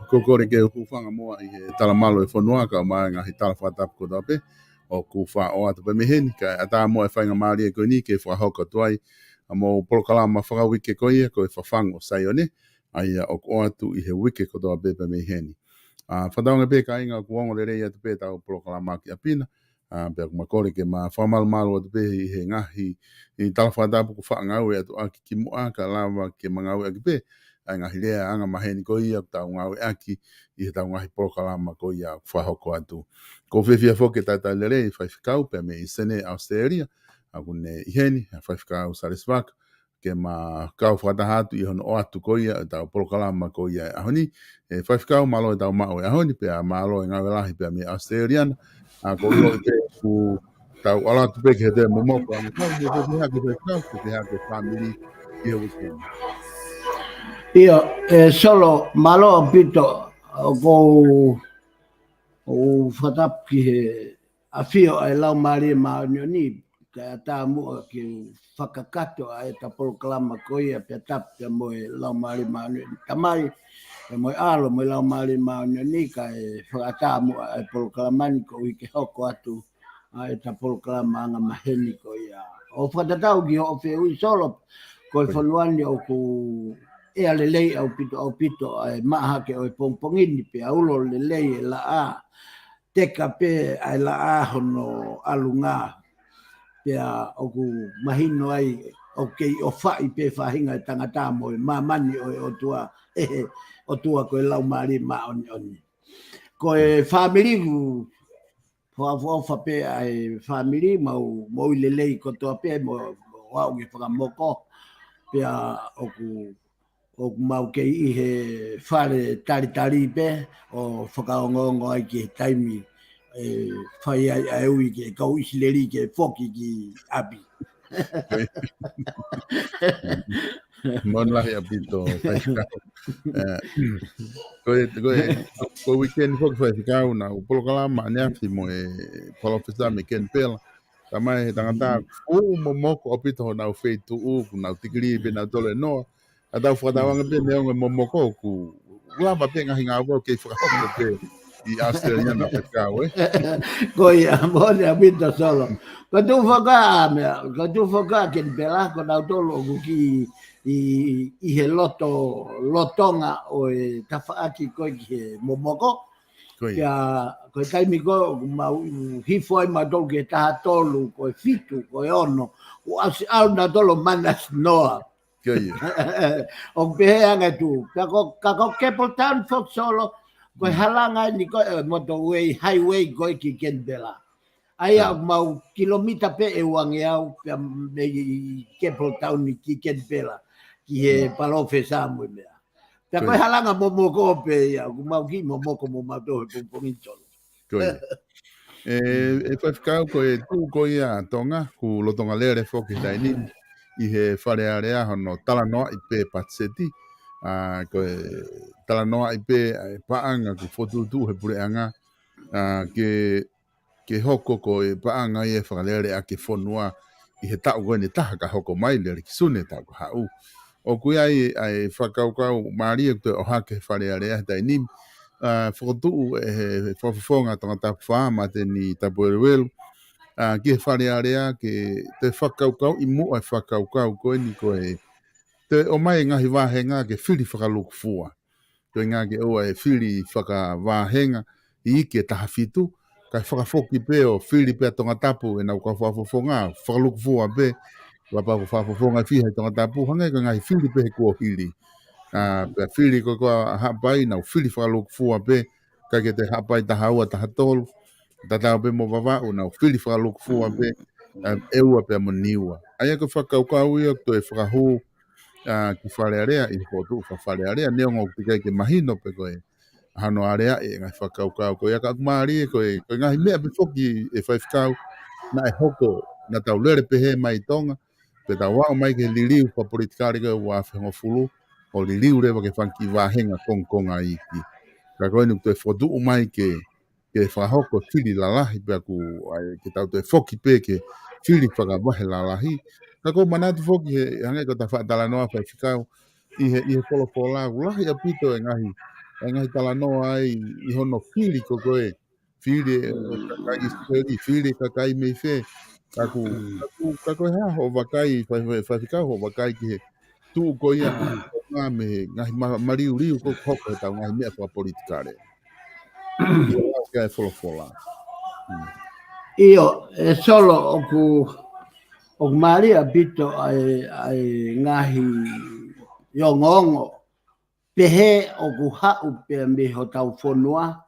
Kokore ke kufanga moa I he talamalo e whanua ka mai ngahi talawhatapu ko tape o kufa o atu pe meheni ka ata moa e whainga maari e koe ni ke whahoka tuai a mo polokalama whakawike koe ko e FAFANGU SAIONE ai o atu I he wike ko tape pe meheni. Whataonga pe ka inga kuongo le rei atu pe tau polokalama ki apina pe kumakore ke ma whamalo atu pe I he ngahi I talawhatapu ko whaangau e atu aki ki mua ka lava ke mangau aki pe ngahi lea anga maheni ko ia tau ngau aki I he tau ngahi polokalama ko ia whahoko atu. Ko whiwhia whoke tata lerei whaiwhikau pe me I sene Australia aku ne iheni whaiwhikau Salesi Vaka ke ma kau whakatahatu I hono o atu ko ia tau polokalama ko ia ahoni e whaiwhikau malo e tau mao e ahoni pe a malo e ngau lahi pe me Australiana ko ilo I pe ku tau ala tu pe ke te momoko a kau ke whaiwhikau ke hake family I he weekend. Io solo malo pito go o fatap ki he afio ai lau mari ma ni ka ta mu ki fakakato ai ta polokalama ko ia pe tap pe mo lau mari ma ni tamai pe mo alo mo lau mari ma ni ka e fakata mu ai polokalama ko I ke hoko atu ai ta polokalama nga maheni ko ia o fatatau ki o fe ui solo ko fonuani o ku e ale lei au pito ai maha ke o pongpongini pe aulo le lei la a teka pe ai la a hono alunga pe o ku mahino ai o ke o fai pe fahinga tangata mo mamani o tua o tua ko lau mari ma oni ko e family ku fa pe ai family mo le lei ko to pe mo wa ngi fa moko pe o ku o mau ke I he whare tari pe o whakaongongo ai ke taimi e whai ai ui ke kau isileri ke whoki ki api. Mon lahi apito whaikau. Ko weekend whoki whaikau na upolokalama aneafi mo e polofisa me ken pela. Tamai he tangata momoko apito ho nau feitu nau tikiri be nau tole noa. Atau whakatawanga pe neonga momoko ku lama pe ngahi ngā wau kei whakahoko pe I Australia na whakau Ko ia mone a pinta solo. Ko tu whaka ke pela ko nau tolo ku ki i he lotonga o e tawhaaki koe ki he momoko. Kia koe taimi koe hifo ai matolu ke taha tolu koe fitu koe ono. O asi au na tolo manas noa. O pehe anga tu. Kako Keppel Town fok solo koe halanga ni koe motorway highway koe ki Kenbela. Aia mau kilomita pe e wangi au pe Keppel Town ni ki Kenbela. Ki he palofe samu mea. Pea koe halanga momoko pe ia. Mau ki momoko mo mato he pungpungitolo. E whaifikau koe tū koe ia tonga, ku lotonga lere whoki tai nini, i he wharearea hono talanoa i pē patseti, koe talanoa i pē paanga ku whotutu he pureanga, ke hoko koe paanga i e whakalere a ke whonua i he tau koe ni taha ka hoko mai lere ki sune tau ka hau. O kui ai whakaukau maari e koe o hake wharearea tai nini, whakatuu e whawhawhonga tonga tapu whaama te ni tapu erewelu, ki he wharearea ke te whakaukau i mua e whakaukau koe ni koe te o mai ngahi wāhenga ke whiri whakaluku fua. Koe ngā ke oa e whiri whakawāhenga i ike taha fitu, kai whakawhoki pe o whiri pe tonga tapu e nau ka whawhawhonga, whakaluku fua pe, wapa whawhawhonga whiha tonga tapu, hangai ka ngahi whiri pe he kua hiri. Pe whiri koe hapai nau whiri whakaluku fua pe, kai ke te hapai taha ua taha tolu, tatau pe mo wawau nau whiri whakaluku fua pe, eua pe mo niua. Aia ko whakaukau ia to e whakahu ki wharearea i whotu wharearea, neongo tikai ke mahino pe koe hano area e ngai whakaukau koe aka kumari e koe ngahi mea pe whoki e whaifkau na e hoko na tau lere pe he mai tonga, pe tau wao mai ke liliu pa politikari koe wa whengo fulu, o liliu rewa ke whanki wahenga konga iki. Ka koe nuk te whotu mai ke whahoko whiri lalahi pe aku ke tau te whoki pe ke whiri whakawahe lalahi. Ka koe manatu whoki he hangai ko ta whaatala noa whaifkau i he polo lahi apito e ngahi tala noa ai i hono whiri ko koe whiri kakai isperi, whiri kakai mei whe ka koe ha ho wakai whaifkau ho wakai ki he tu ko ia ngā me ngahi mariu ko hoko he tau ngahi mea wha politikare. Ia e wholofola. Io e solo o Maria bito ai ngahi yongongo pehe o ku hau pe me ho tau whonua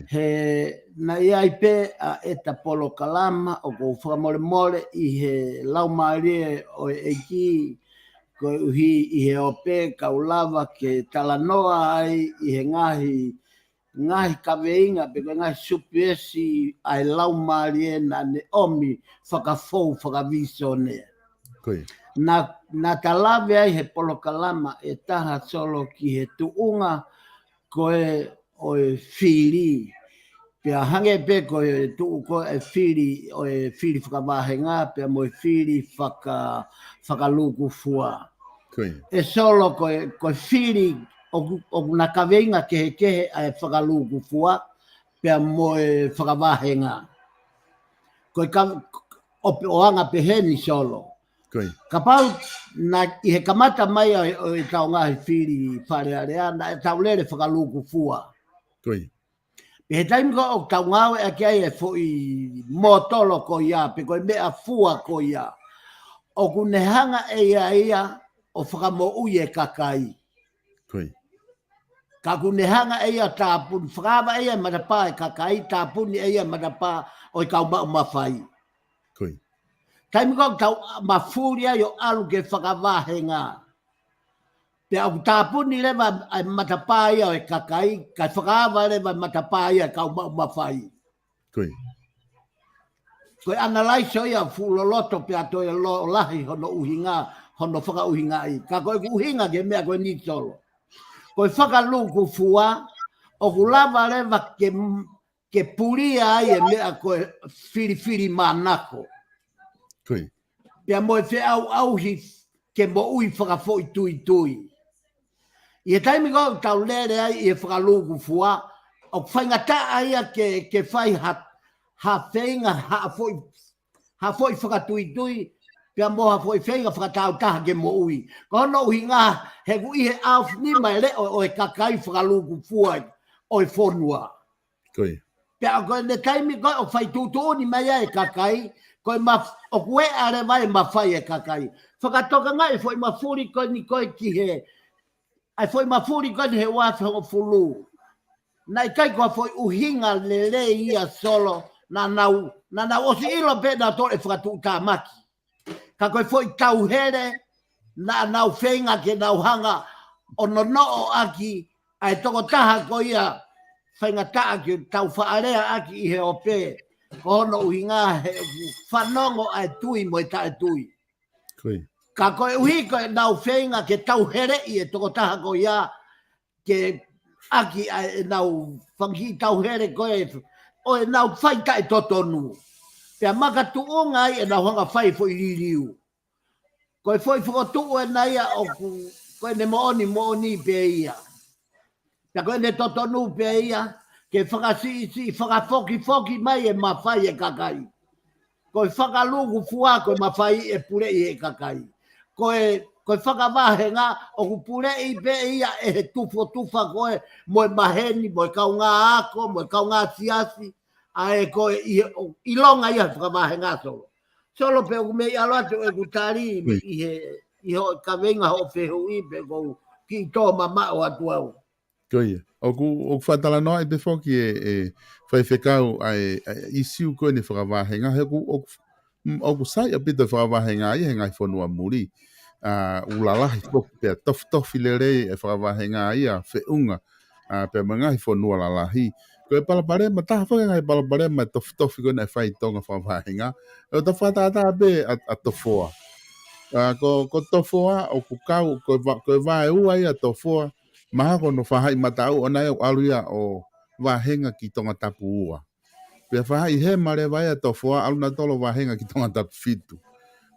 he na iai pe a eta polo kalama o ku whakamore i he lau Maria o eki ko uhi i he ope kaulava ke talanoa ai i he ngahi kaweinga pe ngahi supiesi ai lau Maria na ne omi whakafou whakaviso ne. Na talawe ai he polo kalama e taha solo ki he tuunga koe o e whiri. Pea hange pe koe tuu koe e whiri whakawahenga pea mo e whiri whakaluku fua. E solo koe whiri o na kaweinga kehe ai whakaluku fua pea mo e whakawahenga. Koe o anga peheni solo. Ka pau na i he kamata mai o i tau ngahi whiri wharearea na e tau lere whakaluku fua. Pe he taimi ko o tau ngau e kia e fo i motolo ko ia, pe koe mea fua ko ia. O kune hanga e ia o whakamo ui e kakai. Ka kune hanga e ia tāpuni, whakawa e ia matapā e kakai, tāpuni e ia matapā o i kau mau mawhai. Taimi ko tau mafuria yo alu ke whakawahenga. Te au tāpuni lewa ai matapā ia o i kakai, kai whakawa lewa matapā ia kau mau mawhai. Koe analaiso ia fuloloto pe ato e lo lahi hono uhinga, hono whakauhinga i. Ka koe uhinga ke mea koe ni solo. Koe whakaluku fua, o kulawa lewa ke puria ai e mea koe whiri manako. Pea moe whe auhi ke mo ui whakafoi tui. I e taimi ko tau lere ai i e whakaluku fua, o whaingata ia ke whai ha whainga ha foi whakatui pia moha foi fenga whakatau taha ke mo ui. Ko hono uhinga he kui he au ni mai le o e kakai whakaluku fuai o e whonua. Koi. Pia ko ne taimi ko o whai tūtō ni mai e kakai, ko o kue are vai ma whai e kakai. Whakatoka ngai foi ma furi ko ni koe ki he, ai foi ma furi ko ni he wafe o fulu. Nai kai ko foi uhinga lele ia solo na nau o si ilo pe na tole whakatu tā maki. Ka koe foi tau here na nau whenga ke nau hanga o no o aki ai toko taha ko ia whenga taa ki tau whaarea aki i he ope ko hono uhinga he whanongo ai tui mo i tae tui. Ka koe uhi koe nau whenga ke tau here i e toko taha ko ia ke aki ai nau whangi tau here koe o e nau whaita e totonu. Pea maka tuunga ai e nau hanga whai fo i ririu. Koe foi whakatuu e naia o koe ne mooni pe ia. Pea koe ne totonu pe ia, ke whakasisi, whakafoki mai e mawhai e kakai. Koe whakalugu fua koe mawhai e pure i e kakai. Koe whakawahenga o ku pure i pe ia e he tufa koe mo e maheni, mo e kaunga ako, mo e kaunga siasi, a e koe i longa ia whakawahenga solo. Solo pe o me alo atu e kutari i ho kawenga ho fehu i pe ko ki to mama o atu au. Koi. O ku whatala noa i te whoki e whaiwhekau ai isiu koe ni whakawahenga. He o ku sai a pita whakawahenga i he ngai whanua muri. Ulalahi whoki pia tofi le rei e whakawahenga i a whiunga. Pia mangai whanua lalahi. Koe palaparema, taha whaka ngai palaparema tofi koe nei whai tonga whawahenga. O ta whatata be a tofoa. Ko tofoa o ku kau, koe vae ua ia tofoa. Maha kono whahai matau o nai o aluia o wahenga ki tonga tapu ua. Pia whahai he mare vai a tofoa aluna tolo wahenga ki tonga tapu fitu.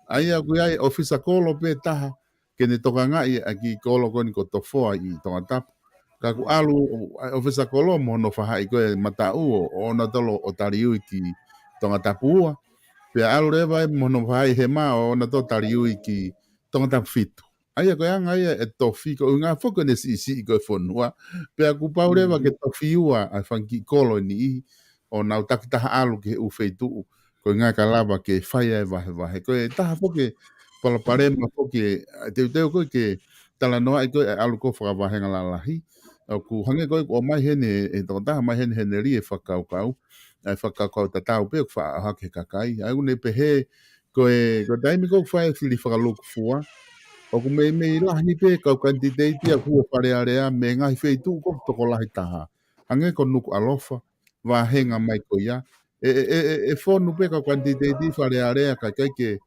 Aia kui ai ofisa kolo pe taha ke ne toka ngai a ki kolo koni ko tofoa i tonga tapu. Ka ku alu ofisa kolo mo no whahai koe matau o na tolo o tariui ki tonga tapu ua. Pia alu rewa e mo no whahai he maa o na tolo tariui ki tonga tapu fitu. Aia koe anga ia e tofi ko ngā whoko ne si koe whanua. Pea ku paurewa ke tofi ua a whanki kolo ni i o nau takitaha alu ke uwheitu. Koe ngā kalaba ke whaia e wahe. Koe taha whoke palaparema whoke teo koe ke tala noa i koe alu ko whakawahenga lalahi. O ku hange koe o mai hene e taha mai hene ri e whakaukau. Ai whakaukau tatau pe ku whaahake kakai. Ai une pehe koe taimi koe whae whili whakaloku fua. O ku mei lahi pe kau kantiteiti a kua wharearea me ngahi wheitu ko toko lahi taha. Hange ko nuku alofa, wahenga mai ko ia. E whonu pe kau kantiteiti wharearea kai ke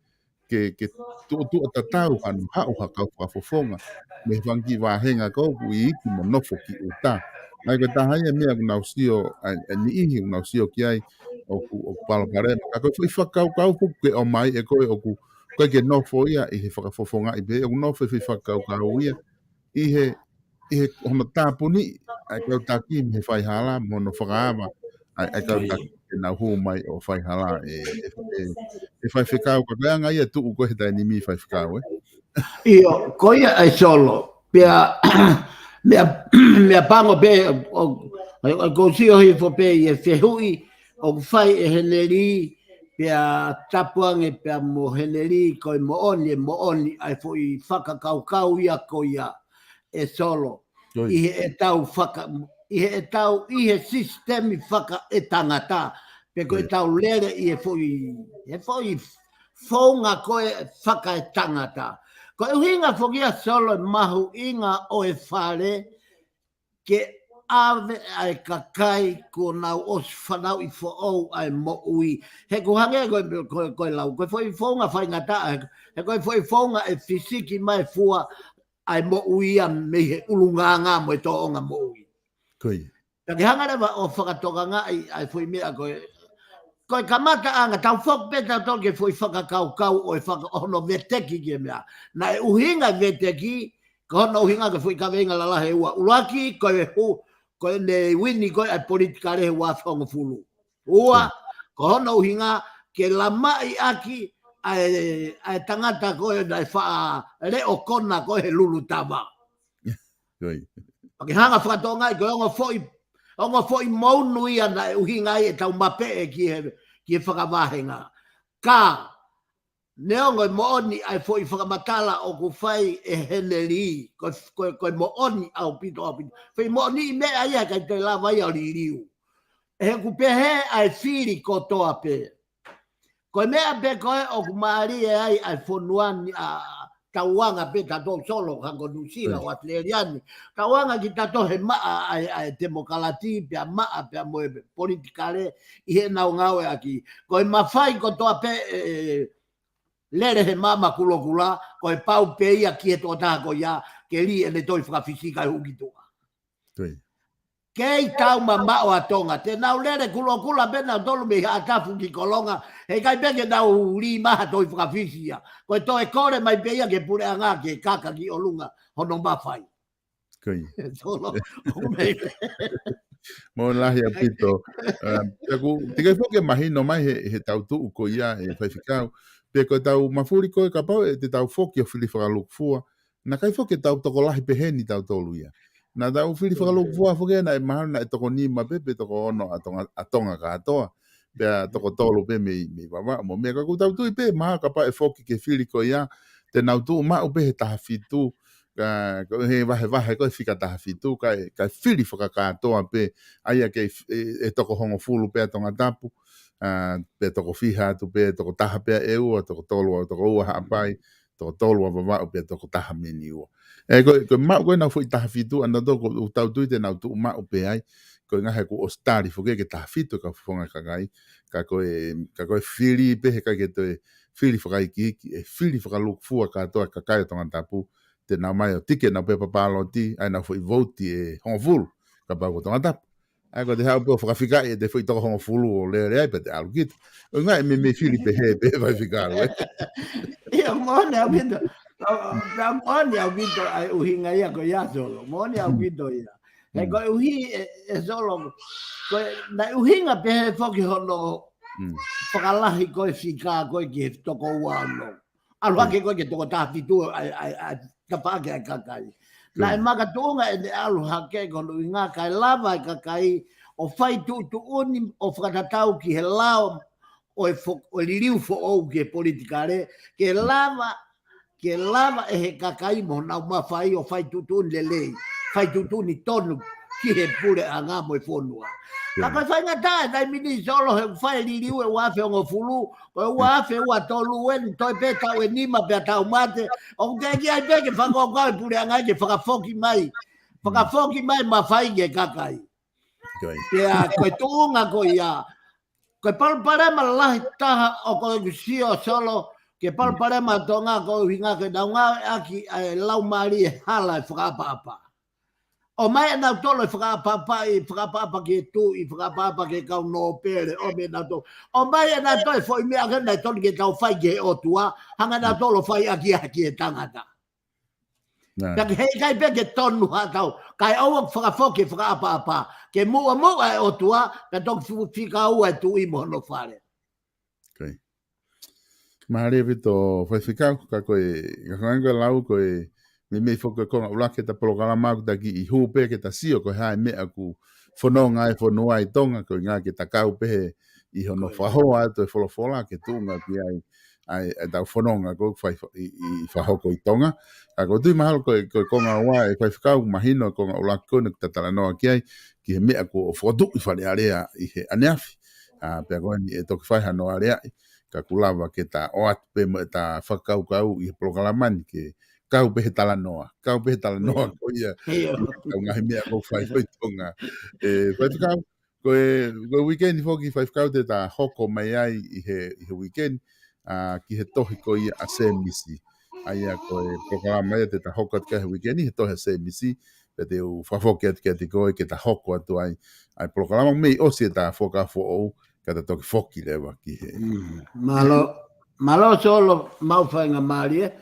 tu atatau anu hau hakau whafofonga. Me whangi wahenga ko i iki mo nofo ki uta. Ai ko taha ia mea ku nausio, ni ihi ku nausio ki ai o ku palaparema. Kako whakau kau ke o mai e koe o ku koe ke nofo ia i he whakafofonga i pe, o nofo i whakau ia, i he hono tāpuni, ai kau taki me he whaihala, mono whakaama, ai kau taki ke nau hu mai o whaihala, e whaiwhekau, ka kaya ngai a tuu koe he tai ni mi whaiwhekau, Io, koia ai solo, pia, mea pango pe, o kōsio hi fo pe i e whehui, o whai e heneri, pia tapuange pia mo heneri koe mo oni ai fo i whakakaukau ia ko ia e solo. I he e sistemi whaka e tangata. Pe koe tau lere i fo i whaunga koe whaka e tangata. Koe uhinga fo kia solo mahu inga o e whare ke ave ai kakai ko nau os whanau i whaou ai mo ui. He ko hange koe lau, koe foi whaunga whaingata, he koe foi whaunga e fisiki mai fua ai mo ui a me he ulunganga mo e toonga mo ui. Taki hanga rewa o whakatoka nga ai foi mea koe kamata anga, tau whok peta toke foi whakakaukau o e whakaono veteki ke mea. Na e uhinga veteki, ka hono uhinga ka foi kawenga lalahe ua. Ulaki koe koe ne wini koe ai politika rehe wa whonga fulu. Ua, ko hono uhinga ke la mai aki ai tangata koe nai wha reo kona koe he lulu tama. Pake hanga whakatonga i koe onga foi maunu ia na uhinga i e tau mape e ki he whakamahenga. Ka neongo mooni ai foi whakamatala o ku whai e heneri koe mooni au pito. Whai mooni i mea ia kai te la vai au liriu. E he ku pehe ai whiri kotoa pe. Koe mea pe koe o ku maari e ai whonuani a tauanga pe tato solo hango nusila o atleriani. Tauanga ki tato he maa ai demokalati pe a maa pe a moe politikare i he nau ngau e aki. Koe mawhai kotoa pe lere he mama kulokula koe pau pe ia ki he toa taha ko ia ke li e ne toi whakafisika e hukitua. Kei tau mamao atonga, te nau lere kulokula bena tolu me atafu ki kolonga, he kai peke nau li maha toi whakafisia. Koe toi kore mai peia ke pure anga ke kaka ki olunga hono mawhai. Koi. Solo, umele. Mo lahi a pito. Tikai whoke mahino mai he tau tuu ko ia e whaifikau. Pe koe tau mafuri koe ka pau e te tau whoki o whili whakalukfua. Na kai whoke tau toko lahi peheni tau tolu ia. Na tau whili whakalukfua whoke na e mahana e toko ni ma pepe toko ono atonga ka atoa. Pea toko tolu pe me wawa. Mo mea kaku tau tui pe maha ka pau e whoki ke whili ko ia. Te nau tuu mau pe he taha fitu. Ka he wahe koe whika taha fitu. Kai whili whakakatoa pe. Aia ke e toko hongo fulu pe atonga tapu. Pe toko fiha tu pe toko taha pe e ua, toko tolu toko ua haapai, toko tolu a wawau pe toko taha meni ua. E koe mau koe nau fui taha fitu, anda toko utau tuite nau tu mau pe ai, koe ngahe ku ostari fuke ke taha fitu ka fufonga kakai, ka koe whili pe he kai ke toe whili whakai ki, e whili whakaluk fua ka toa kakai tonga tapu, te nau mai o tike nau pe papalo ti, ai nau fui voti e hongo fulu, ka pako tonga tapu. Ai ko te hau po whakawhika e te whui toko hongo fulu o lere ai pa te alu kita. O ngai me whili pe he pe vai whikaru e. Ia mone au pito. Mone au pito ai uhinga ia ko ia solo. Mone au pito ia. He ko uhi e solo. Ko na uhinga pe he whoki hono whakalahi koe whika koe ki toko uano. Alu hake koe ke toko tāwhitu ai kapake ai kakai. Na e makatunga e te alu hake kono i ngā kai lava i kakai o whai tu uni o whakatatau ki he lao o liriu fo ou ki he politikare ke lava e he kakai mo nau mawhai o whai tu uni lelei whai tu uni tonu ki he pure a ngā mo i whonua. Ka koe whai ngata e tai mini solo he whai liriu e wafe o ngā fulu koe wafe ua tolu uen toi pe tau e nima pe tau mate o keki ai peke whakokau e pure a ngai ke whakafoki mai ma whai ke kakai. Pea koe tuunga ko ia koe palparema lahi taha o koe kusio solo ke palparema tonga koe hinga ke nau ngā aki lau maari e hala e whakapapa. O mai nau tolo i whakapapa ke tu i whakapapa ke kau no pere o me nau tolo. O mai nau tolo i fo i mea kena i tolo ke tau whai ke otua hanga nau tolo whai aki e tangata. Taki hei kai peke tonu hatau, kai aua whakafoke whakaapapa, ke mua e otua, ka toku whika ua e tu i mohono whare. Okay. Mahare pito whaiwhikau, ka koe, ka koe lau koe, me whoka konga ulake ta programa ku taki i hupe ke ta sio koe hae mea ku whanonga e whanua i tonga, koe ngā ke ta kau pehe i hono whahoa to e wholofola ke tūnga ki ai tau whanonga koe i whahoko i tonga. Ka koe tui mahalo koe konga ua e whaiwhikau mahino konga ulake kone ku tatala noa ki ai, ki he mea ko o whoduk i whare area i he aneafi. Pea koe ni e toki whaiha no area i, ka kulawa ke ta oat pe mo e ta whakau kau i he programani ke kau pehe tala noa ko ia kau ngahi mea ko whai hoi tonga. Whaiwhikau, koe weekend i whoki whaiwhikau te ta hoko mai ai i he weekend, ki he tohi ko ia a semisi. Aia koe programa ia te ta hoko atu he weekend i he tohi a semisi, pe te u whawhoki atu te koe ke ta hoko atu ai programa mei osi e ta whoka whoou, ka ta toki whoki lewa ki he. Malo solo mau whainga maari e,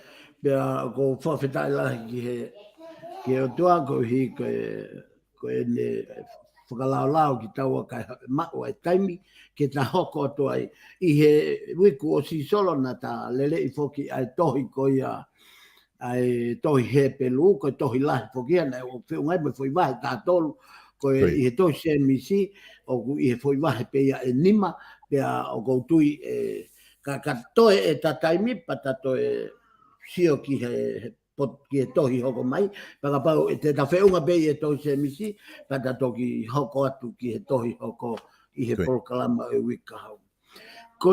pea ko whawhetai lahi ki he o tua ko hi ko e ne whakalaulau ki taua kai mao e taimi ke ta hoko atu ai I he wiku o si solo na ta lele I foki ai tohi ko ia ai tohi he pelu ko tohi lahi foki ana o whiungai me foi wahi ta tolu ko I he tohi se misi o I he foi wahi pe ia e nima pea o koutui ka toe e tataimi pa tato sio ki he pot ki tohi hoko mai paka pau te ta whiunga pe e tohi se misi pa tato ki hoko atu ki he tohi hoko I he polokalama e wika hau. Ko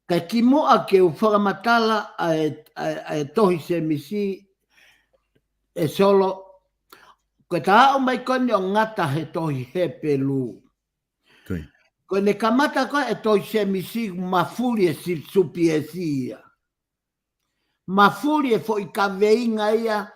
kai ki moa ke u whakamatala a tohi se misi e solo ko ta au mai koni o ngata he tohi he pelu. Ko ne kamata ko e tohi se misi mafuri e supi e sia. Mafuri e fo I ka veinga ia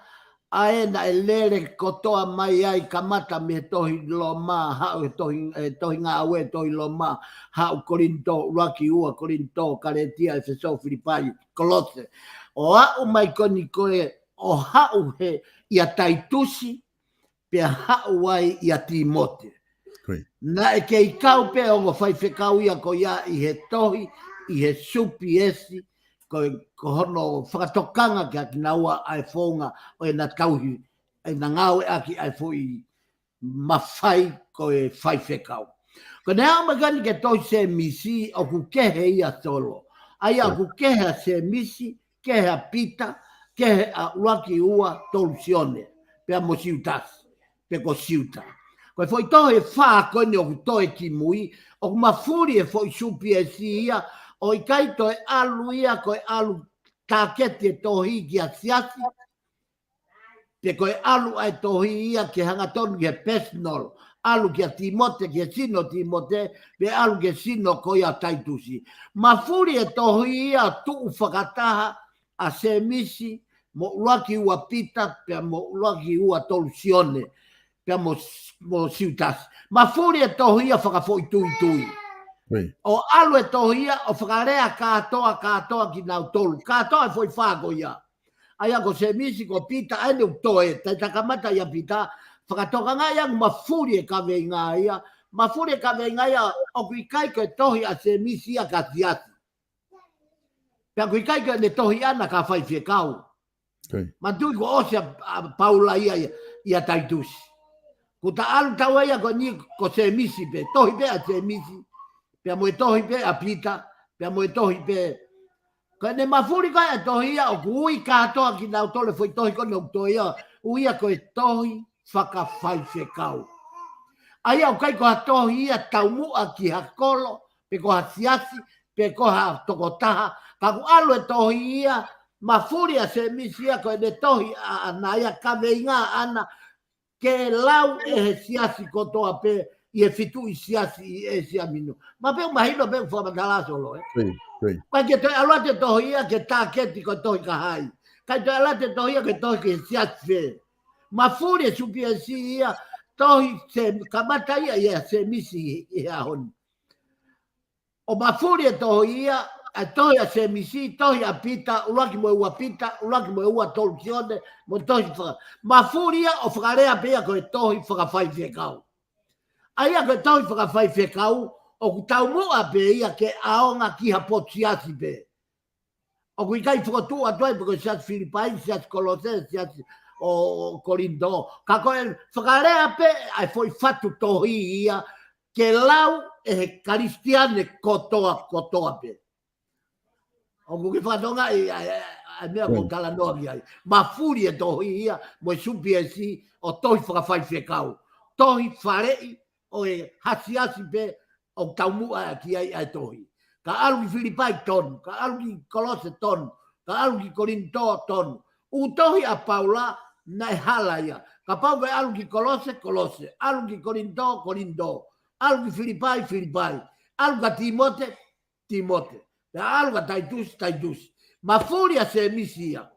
aena e lere kotoa mai ai kamata me tohi loma hau tohi ngā aue tohi loma hau korinto raki ua korinto karetia e feso Filipai kolose o au mai koni koe o hau he ia taitusi pe hau ai ia Timote na e kei kau pe o ngo fai whekau ia ko ia I he tohi I he supi esi ko hono whakatokanga kia ki naua ai whonga o e na tauhi e na ngau e aki ai fui mawhai ko e whai whekau. Ko nea magani ke toi se misi o ku kehe ia solo. Ai a ku kehe se misi, kehe a pita, kehe a waki ua tolu sione. Pea mo siutas, pe ko siuta. Ko e foi tohe wha kone o ku toe ki mui, o ku mafuri e foi supi e si ia, o I kai toi alu ia koe alu tāketi e tohi ki a siasi, pe koe alu ai tohi ia ke hangatonu ki he personal, alu ki a Timote, ki he sino Timote, pe alu ki sino koe a taitusi. Mafuri e tohi ia tuu whakataha a se misi, mo uaki ua pita, pe mo uaki ua tolu sione, pe mo siutasi. Mafuri e tohi ia whakafoi tui. O alu e tohia o whakarea katoa ki nau tolu. Katoa e foi whago ia. Aia ko se misi ko pita ane u toe. Tai takamata ia pita. Whakatoka ngā ia mafuri e kawe ngā ia. Mafuri e kawe ngā ia o kui kai ko e tohi a se misi ia ka siasi. Pea kui kai ko e ne tohi ana ka whai whiekau. Ma tui ko osia paula ia taitusi. Ko ta alu tau ia ko ni ko se misi pe. Tohi pe a se misi. Pea mo e tohi pe a pita, pea mo e tohi pe. Ka ne mafuri kai e tohi ia, o ku ui katoa ki nau tole foi tohi kone o tohi ia, uia ko e tohi whakawhai whekau. Aia o kai ko ha tohi ia taumua ki ha kolo, pe ko ha siasi, pe ko ha tokotaha, ka ku alu e tohi ia, mafuri a se misi ia ko e ne tohi ana ia kawe inga ana, ke lau e he siasi kotoa pe, I e fitu I siasi I e siamino. Ma pe mahino pe whamatala solo, Kai ke toi alua te tohi ia ke tāketi ko tohi ka hai. Kai toi alua te tohi ia ke tohi ke siasi fe. Ma furi e supi e si ia, tohi se kamata ia se misi I a honi. O ma furi e tohi ia, a tohi a se misi, tohi a pita, ulaki mo ua pita, ulaki mo ua tolu sione, mo tohi whaka. Ma furi ia o whakarea pia ko e tohi whakawhai whiekau. Aia ke tau whakawhai whekau, o ku tau mua pe ia ke aonga ki ha potsiasi pe. O ku ikai whakatu atuai pe ko siasi Filipai, siasi Kolose, siasi o Korinto. Ka koe whakarea pe, ai foi fatu tohi ia, ke lau e he karistiane kotoa pe. O ku ki whatonga ai mea ko kalanoa ai. Ma furi e tohi ia, mo supi e si, o tohi whakawhai whekau. Tohi wharei, o e hasiasi pe o taumua ki ai tohi. Ka alu ki Filipai tonu, ka alu ki Kolose tonu, ka alu ki Korinto tonu. U tohi a Paula na e hala ia. Ka pau ke alu ki Kolose, alu ki Korinto, alu ki Filipai, alu ka Timote, alu ka taitusi. Mafuri a se misia.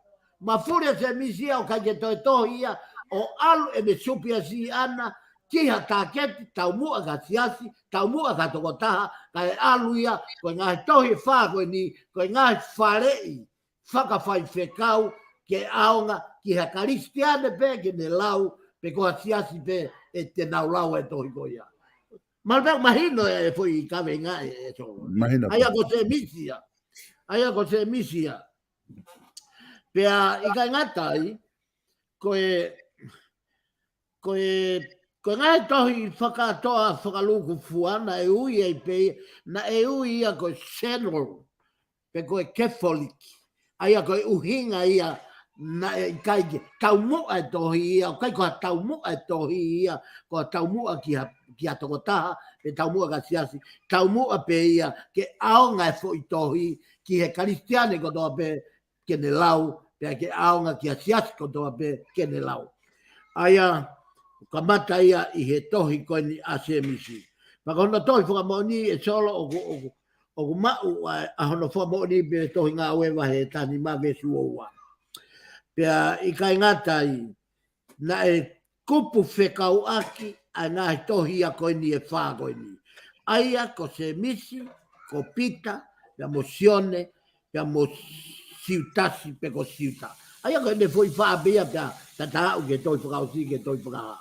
Mafuri a se misia o kai ke tohi ia, o alu e me supi a si ana, ki ha tāketi, tau mua ka siasi, tau mua ka tokotaha, ka e alu ia, koe ngahe tohi wha koe ni, koe ngahe wharei, whakawhai whekau, ke aonga, ki ha karistiane pe, ke ne lau, pe ko siasi pe e te naulau e tohi ko ia. Malbek mahino e foi i kawe ngā e solo. Mahina. Aia ko se misia. Aia ko se misia. Pea i kai ngatai, koe ngai tohi whakatoa whakaluku fua na e ui e pe, na e ui ia koe general, pe koe Catholic. Aia koe uhinga ia, na e kai taumua e tohi ia, kai koe taumua e tohi ia, koe taumua ki a toko taha, pe taumua ka siasi, taumua pe ia, ke aonga e fo i tohi, ki he karistiane kotoa pe kene lau, pe ke aonga ki a siasi kotoa pe kene lau. Aia, ka mata ia i he tohi koe ni a se misi. Ma ka hono tohi whakamoni e solo o ku mau a hono whakamoni pe tohi ngā uewa he tani ma vesu oua. Pea i kai ngatai, na e kupu whekau aki a ngā he tohi a koe ni e whā koe ni. Aia ko se misi, ko pita, pea mo sione, pea mo siutasi pe ko siuta. Aia koe ne fwoi wha bea pea tata au ke tohi whakau si ke tohi whakaha.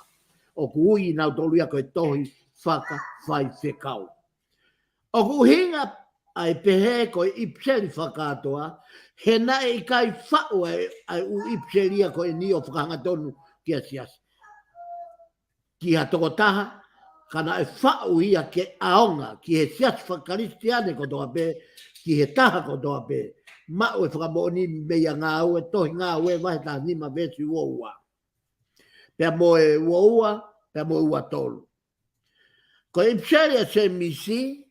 O ku ui nau tolu ia koe tohi whaka whai whekau. O ku hinga ai pehe koe ipseli whakatoa, he na e kai whau ai u ipseli ia koe ni o whakanga tonu kia siasi. Ki ha toko taha, kana e whau ia ke aonga, ki he siasi whakaristiane kotoa pe, ki he taha kotoa pe, ma o e whakamoni mea ngā ue, tohi ngā ue, wahe tā nima vesi uoua. Pea mo e uoua, pea mo ua tolu. Ko ipseli a se misi,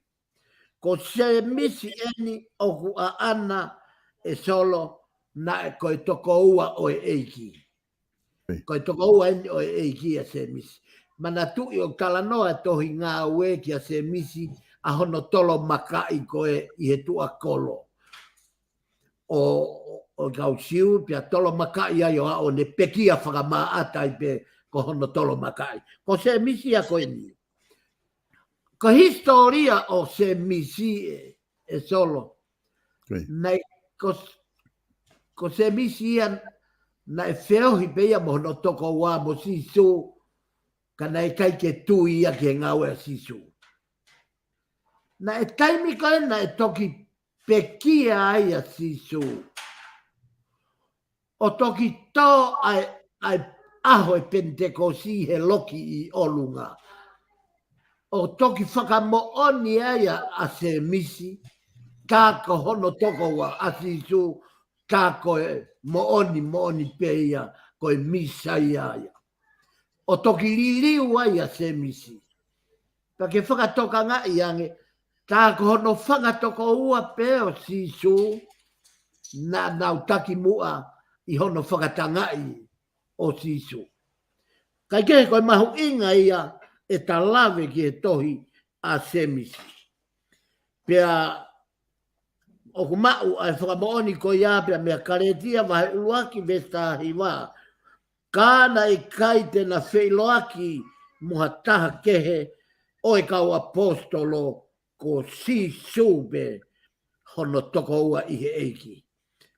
ko se misi eni o ku a ana e solo na e koe toko ua o e eiki. Koe toko ua eni o e eiki a se misi. Mana tui o talanoa tohi ngā ue ki a se misi a hono tolo makai koe i he tua kolo. O kau siu pia tolo makai ai o ne pekia whakamaa atai pe ko hono tolo makai. Ko se misi a koe ni. Ko historia o se misi e solo. Nei, ko se misi ia na e whiohi pe ia mo no toko wā mo sisu ka nei kai ke tui ia ke ngau e sisu. Na e taimi koe na e toki pekia ai a sisu. O toki tō ai aho e pentekosi he loki i olunga. O toki whakamooni ai a se misi, kako hono toko wa a sisu, kako e mooni peia koe misa ia. O toki liliu ai a se misi. Pake whakatoka ngā iange, kako hono whakatoko ua pe o sisu, na nau taki mua i hono whakatangai o sisu. Kai kehe koe mahu inga ia, e ta lave ki e tohi a semisi. Pea o ku mau ai whakamooni ko ia pea mea karetia wahe uluaki vesta hiwa. Kāna i kai tena wheiloaki muha taha kehe o e kau apostolo ko si sube hono toko ua i he eiki.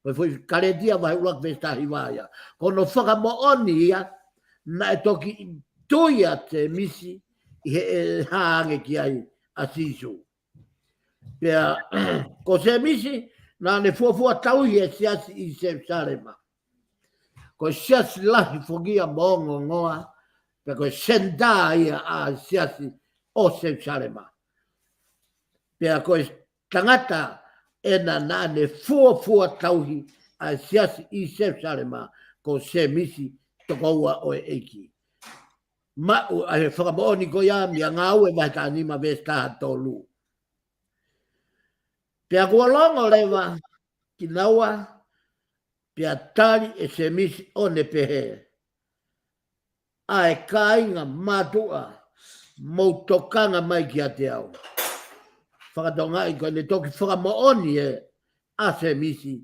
Koe fwoi karetia wahe uluaki vesta hiwa ia. Kono whakamooni ia na e toki toia te misi i he haange ki ai a sisu. Pea, ko se misi, nā ne fuafua tauhi e siasi i se sarema. Ko siasi lahi fogia mongo ngoa, pea ko senda ia a siasi o se sarema. Pea ko tangata ena nā ne fuafua tauhi a siasi i se sarema, ko se misi tokoua o e eiki. Ma a he whakamooni ko ia mi a ngau e mai ka anima vesta tolu. Pea kua longo lewa ki naua, pea tari e se misi o ne pehe. A e kāinga matua, mou tokanga mai ki a te au. Whakatonga i koe ne toki whakamooni e a se misi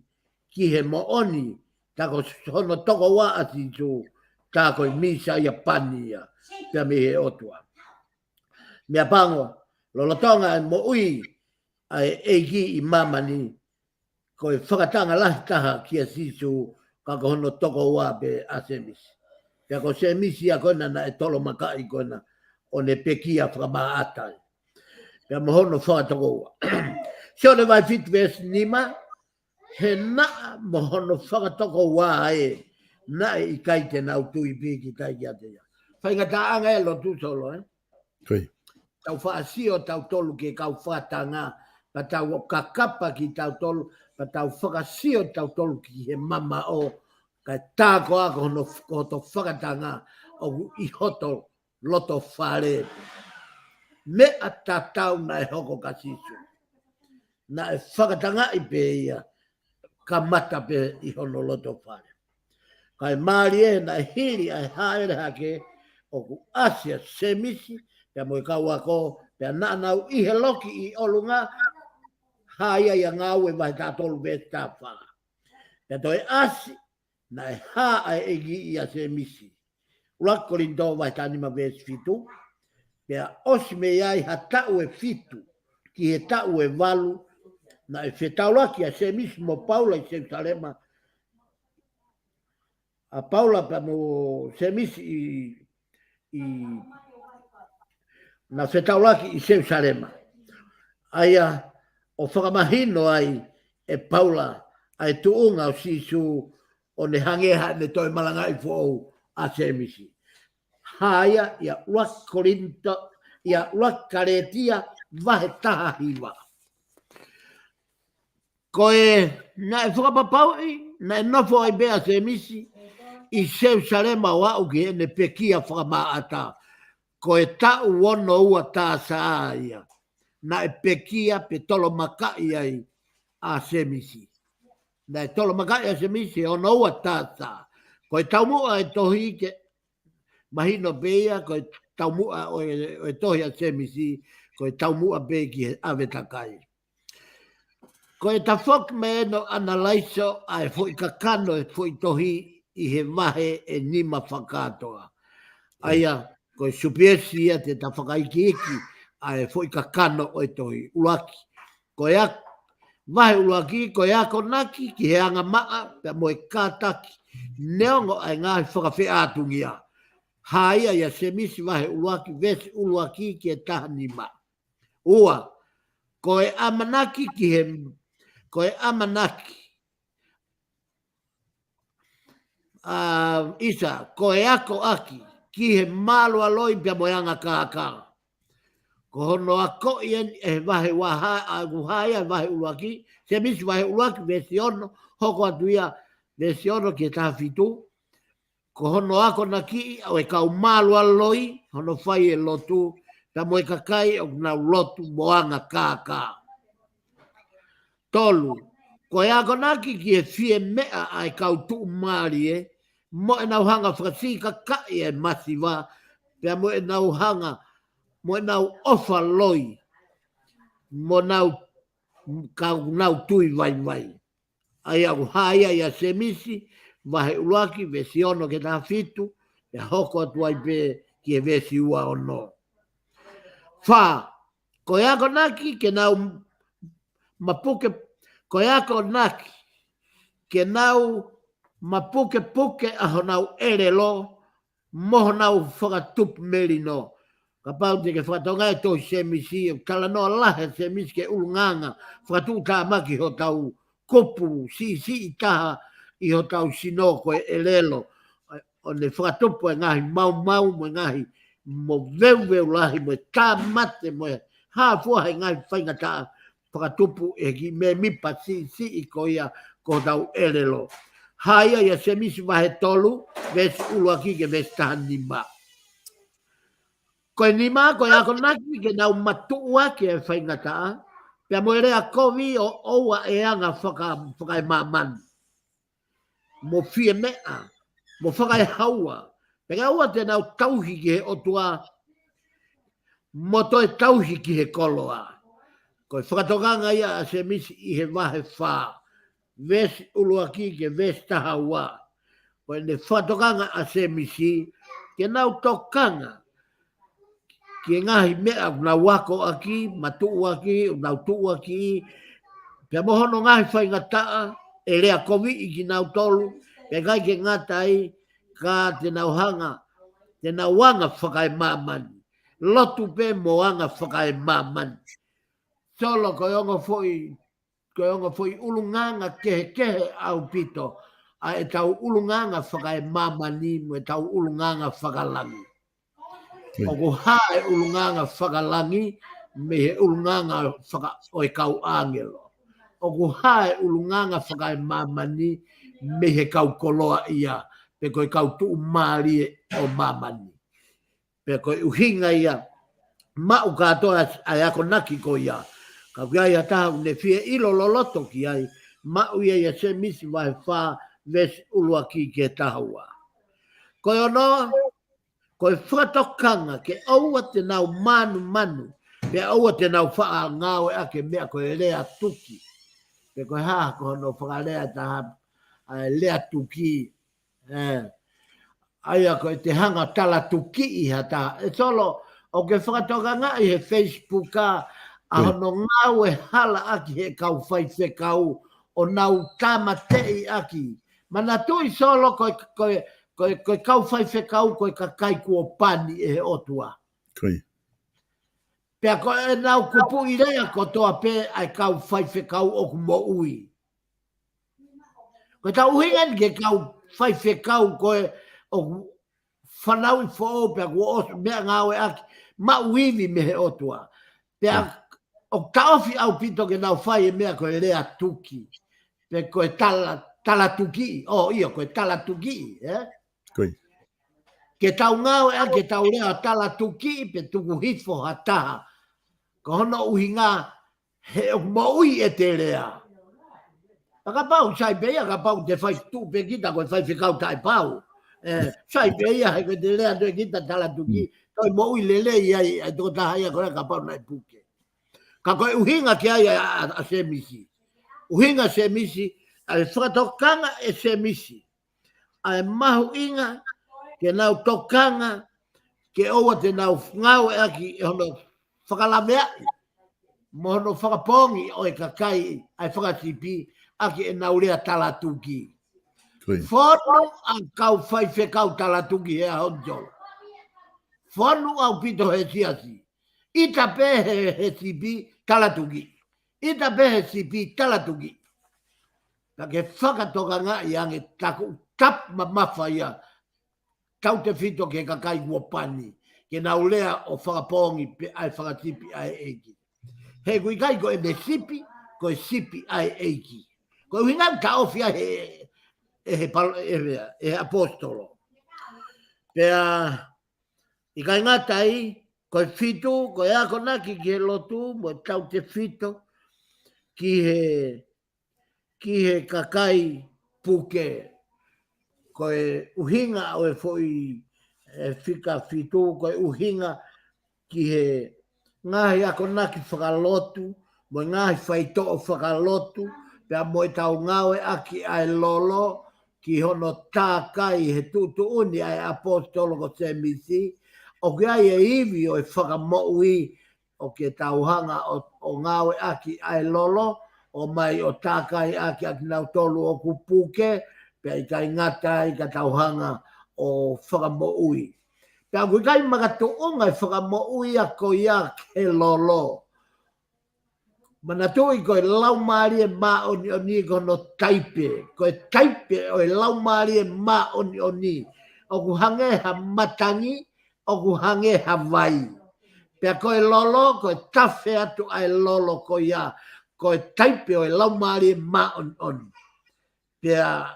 ki he mooni, tako hono toko wa a situ, tako i misa ia pania. Pea me he otua. Mea pango, lolotonga e mo ui ai eiki i mamani koe whakatanga lahi taha ki a sisu ka hono toko ua pe a semisi. Pea ko se misi a kona na e tolo makai kona o ne pekia whamaata. Pea mohono whaatoko ua. Se o ne vai fitu ves nima, he na mohono whakatoko ua e na e i kai te nau tui piki tai ki ate ia. Whainga ta anga e lo tu solo, Koe. Tau whaasio tau tolu ke kau whatanga, pa tau kakapa ki tau tolu, pa tau whakasio tau tolu ki he mama o, kai tāko ako hono koto whakatanga o i hoto loto whare. Me a tatau na e hoko kasisu. Na e whakatanga i pe ia, ka mata pe i hono loto whare. Kai maari e na hiri ai haere hake, o ku asia semisi, pea moe kau ako, pea nanau i he loki i olunga, haia ia ngau e vai tātolu vete tā whara. Pea toi asi, na e haa ai egi i a semisi. Ulakorin tō vai tānima vete fitu, pea osi me iai ha tau e fitu, ki he tau e valu, na e whetaulaki a semisi mo Paula i Jerusalema, a Paula pa mo semisi i na whetaulaki i Jerusalema. Aia o whakamahino ai e Paula ai tuunga o sisu o ne hangeha ne toi malanga i fōu a semisi. Haia ia uak korinto, ia uak karetia vahe taha hiwa. Koe na e whakapapau na e nofo ai bea semisi i Jerusalema wa uke ne pekia whakamaata. Koe tau wono ua tā saa ia. Na e pekia pe tolo makai ai a semisi. Na e tolo makai a semisi ono ua tā saa. Koe tau mua e tohi ke mahino beia, koe tau mua o e tohi a semisi, koe tau mua be ki avetakai. Koe ta fok me no analaiso ai fwoi kakano e fwoi tohi i he mahe e nima whakatoa. Aia, koe supiesi ia te ta whakaiki iki ai fwoi kakano o e tohi ulaki. Koe ak, mahe ulaki, koe ako naki ki he anga maa, pia moe kātaki, neongo ai ngahi whakawhi ātungia. Haia ia semisi mahe ulaki, vesi ulaki ki e taha nima. Ua, koe amanaki ki he koe amanaki. Isa, koe ako aki, ki he malo aloi pia moyanga kākā. Ko hono ako ien e vahe wahaia vahe uaki, se misi vahe uaki vesi ono, hoko atuia vesi ono ki e taha fitu. Ko hono ako na ki, o e kau malo aloi, hono whai e lotu, pia moe kakai o na lotu moanga kākā. Tolu, ko e ako naki ki e fie mea ai kau tuu maari e, mo e nau hanga whakasika kai e masiwa, pia mo e nau hanga, mo e nau ofa loi, mo nau kau nau tui vai vai. Ai au haia ia semisi, vahe uaki, vesi ono ke taha fitu, e hoko atu ai pe ki e vesi ua ono. Wha, ko e ako naki ke nau mapuke, ko ako naki, ke nau mapuke puke aho nau erelo, moho nau whakatupu meri no. Ka pau te ke whakatonga e tō semisi, kala noa lahe semisi ke ulunganga, whakatu tā maki ho tau kopu, si i taha i ho tau sinoko e elelo. O ne whakatupu e ngahi mau mo e ngahi, mo veu lahi, mo e tā mate, mo e hāfua he ngahi whainga tā whakatupu e ki me mipa si i ko ia ko tau elelo. Haia ia semisi vahe tolu, vesi uluaki ke vesi tahan nima. Koe nima, koe ako naki ke nau matua ke e whaingataa, pia mo ere a kovi o oua e anga whakai maman. Mo fie mea, mo whakai haua. Pega ua te nau tauhi ki he otua, mo toi tauhi ki he koloa. Koe whakatokanga ia a semisi i he vahe whaa. Vesi uluaki ke vesi taha ua. Koe ne whatokanga a semisi, ke nau tokanga. Ki ngahi mea na wako aki, matu aki, nau tu aki. Pia mohono ngahi whaingataa, e rea kovi i ki nau tolu, pe kai ke ngatai, ka te nauhanga, te nauanga whakai mamani. Lotu pe moanga whakai mamani. Solo koe onga foi ulunganga kehe au pito. A e tau ulunganga whakai mamani mo e tau ulunganga whakalangi. O ko hae ulunganga whakalangi me he ulunganga whaka o e kau angelo. O ko hae ulunganga whakai mamani me he kau koloa ia. Pe koe kau tuu maari o mamani. Pe koe uhinga ia. Mau katoa ai ako naki ko ia. Ka kia ia taha ne fie ilo loloto ki ai. Mau ia se misi vai wha ves ulua ki ke tahua. Koe ono, koe whakatokanga ke aua te nau manu. Pe aua te nau wha ngāwe ake mea koe lea tuki. Pe koe haa koe no whakalea taha lea tuki. Aia koe te hanga tala tuki iha taha. E solo, o ke whakatokanga i he Facebook a hono ngāwe hala aki he kau whai kau o nau tama tei aki. Mana tui solo koe kau whai kau koe ka kai kua pani e he otua. Koe. Pea koe nau kupu i rea kotoa pe ai kau whai kau o kumo ui. Koe tau uhingan ke kau whai kau koe o whanau i whoo pea kua osu mea ngāwe aki. Ma uivi me he otua. Pea o taofi au pito ke nau whai e mea koe rea tuki. Pe koe tala tuki. Ia koe tala tuki. Koe. Ke tau ngāwe a ke tau rea tala tuki pe tuku hifo hataha. Ko hono uhinga he o maui e te rea. Aka pau sai beia ka pau te whai tu pe kita koe whai whikau tai pau. Sai beia he koe te rea te kita tala tuki. Toi maui lele i ai toko taha ia koe ka pau nai puke. Ka koe uhinga ki ai a se misi. Uhinga se misi. Ai whakatokanga e se misi. Ai mahu inga ke nau tokanga ke oua te nau ngau e aki e hono whakalamea. Mo hono whakapongi o e kakai ai whakatipi aki e nau rea talatuki. Whonu a kau whai kau talatuki e a honjo. Whonu au pito he siasi. Ita pe he sipi talatuki. Ita pe he sipi talatuki. Ka ke whakatokanga i ange taku tap mamafa ia. Tau te whito ke kakai guapani. Ke nau lea o whakapongi pe ai whakatipi ai eiki. He kui kai ko e me sipi, ko e sipi ai eiki. Ko e hingan ka ofia he apostolo. Pea, i kai ngatai, ko e whitu, ko e ako naki ki he lotu, mo tau te whito, ki he kakai puke. Ko e uhinga o e foi whika whitu, ko e uhinga ki he ngahi ako naki whakalotu, mo ngahi whaito o whakalotu, pea mo e tau ngawe aki ai lolo, ki hono tākai he tutu uni ai apostolo ko se misi, o ki ai e iwi o e whakamoui, o ke tauhanga o ngawe aki ai lolo, o mai o tākai aki nau tolu o kupuke, pea i kai ngata i ka tauhanga o whakamoui. Pea kui kai makatoonga i whakamoui a ko ia ke lolo. Mana tui ko e lau maari e maa oni oni ko no taipe. Ko e taipe o e lau maari e maa oni oni. O ku hange ha matangi, o ku hange ha vai. Pea ko e lolo, ko e tafe atu ai lolo ko ia. Ko e taipe o e lau maari e maa oni oni. Pea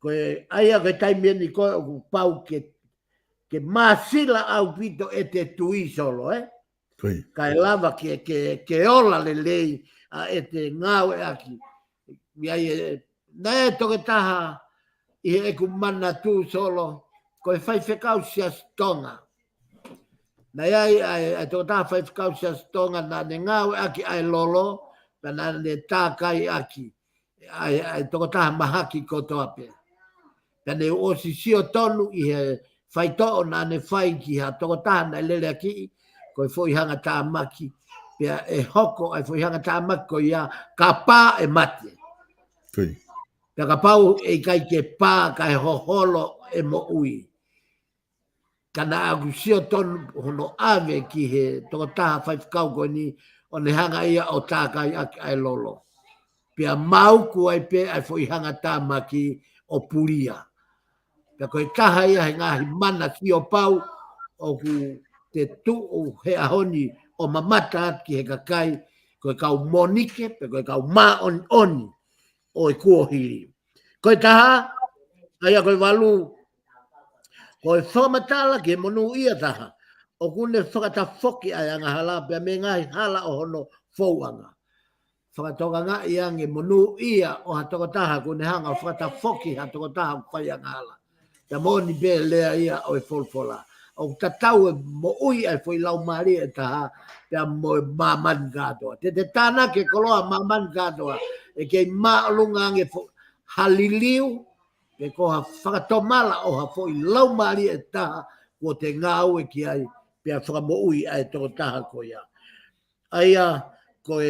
ko e aia ko e taimieni ko e o ku pau ke masila au pito e te tui solo, Kai lava ke ola le lei e te ngau e aki. Nē toke taha i e ku mana tu solo, ko e whai whekau sia stonga. Nē ai toke taha whai whekau sia stonga na ne ngau e aki ai lolo, na ne tākai aki. Ai toke taha mahaki kotoa pe. Pene o si sio tonu i he whai to'o na ne whai ki ha toko taha na lele aki, ko e fwoi hanga tā maki, pia e hoko ai fwoi hanga tā maki ko ia ka pā e mate. Pea ka pau e kai ke pā kai hoholo e mo ui. Kana agu sio ton hono ave ki he toko taha whaifkau koe ni o ne hanga ia o tākai aki ai lolo. Pea mau ku ai pe ai fo i hanga tāma ki o puria. Pea koe taha ia he ngahi mana si o pau o ku te tu o he ahoni o mamata ki he kakai koe kau monike pe koe kau ma oni o e kuohiri. Koe taha, aia koe walu koe whamatala ke monu ia taha. O kune whakata whoki ai anga hala, pia me ngai hala o hono whauanga. Whakatoka ngā iange monu ia o hatoko taha kune hanga o whakata whoki hatoko taha whai anga hala. Pia moni be lea ia o e wholwhola. O tatau e mo ui ai fwoi lau maari e taha, pia mo e maman gātoa. Te tāna ke koloa maman gātoa, e kei maa olunga ange haliliu, ke ko ha whakatomala o ha fwoi lau maari e taha, ko te ngāu e ki ai, pia whakamoui ai toko taha ko ia. Aia, ko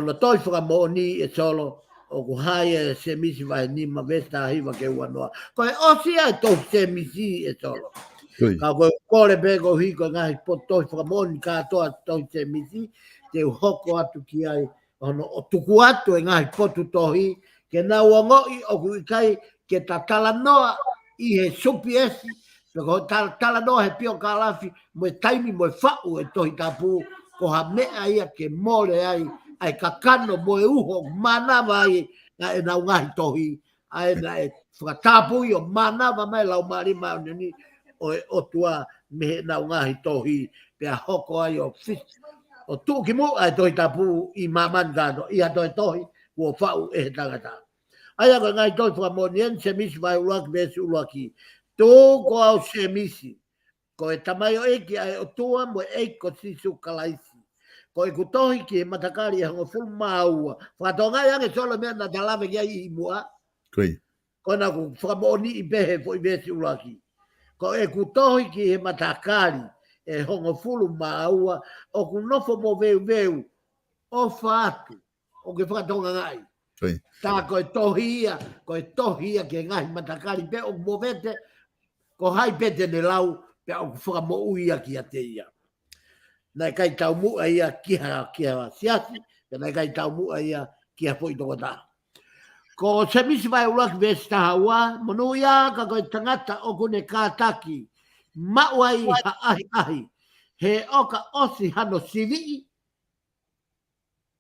na toi whakamooni e solo, o ku haia se misi vai ni ma vesta hiva ke uanoa. Ko e osi ai tau se misi e solo. Ka koe kore pego hiko ngahi po toi whakamoni katoa tau se misi, te hoko atu ki ai, o tuku atu e ngahi potu tohi, ke na uangoi o ku ikai ke ta tala noa i he supi esi, peko tala noa he pio kalafi, mo e taimi mo e whau e tohi tapu, ko ha mea ia ke mole ai kakano mo e uho manawa ai e nau ngahi tohi, ai na e whakatapu i o manawa mai lau maari maunini, o tua me nau ngahi tohi, pea hoko ai o fish, o tuki mo ai tohi tapu i maman gano, i atoi tohi, kua whau e he tangata. Aia ko ngai toi whamonien, se misi vai uruaki besi uruaki. Tō ko au se misi, ko e tamai o eki ai o tua mo eiko sisu kalaisi. Ko e kutohi ki e matakari e hongo fulu maua. Whakatongai ange solo mea na talawe kia i mua. Ko na ku whamoni i behe fo i besi uruaki. Ko e kutohi ki e matakari e hongo fulu maua, o ku nofo mo veu, o whaatu, o ke whakatonga ngai. Tā koe tohia ke ngahi matakari pe o movete, ko hai pete ne lau pe o whakamou ia ki a te ia. Nai kai tau mua ia kia siasi, pe nai kai tau mua ia kia fo i toko tā. Ko se misi vai ulaki vesi taha ua, monu ia ka koe tangata o kune kātaki, mauai ha ahi, he oka osi hano sivi,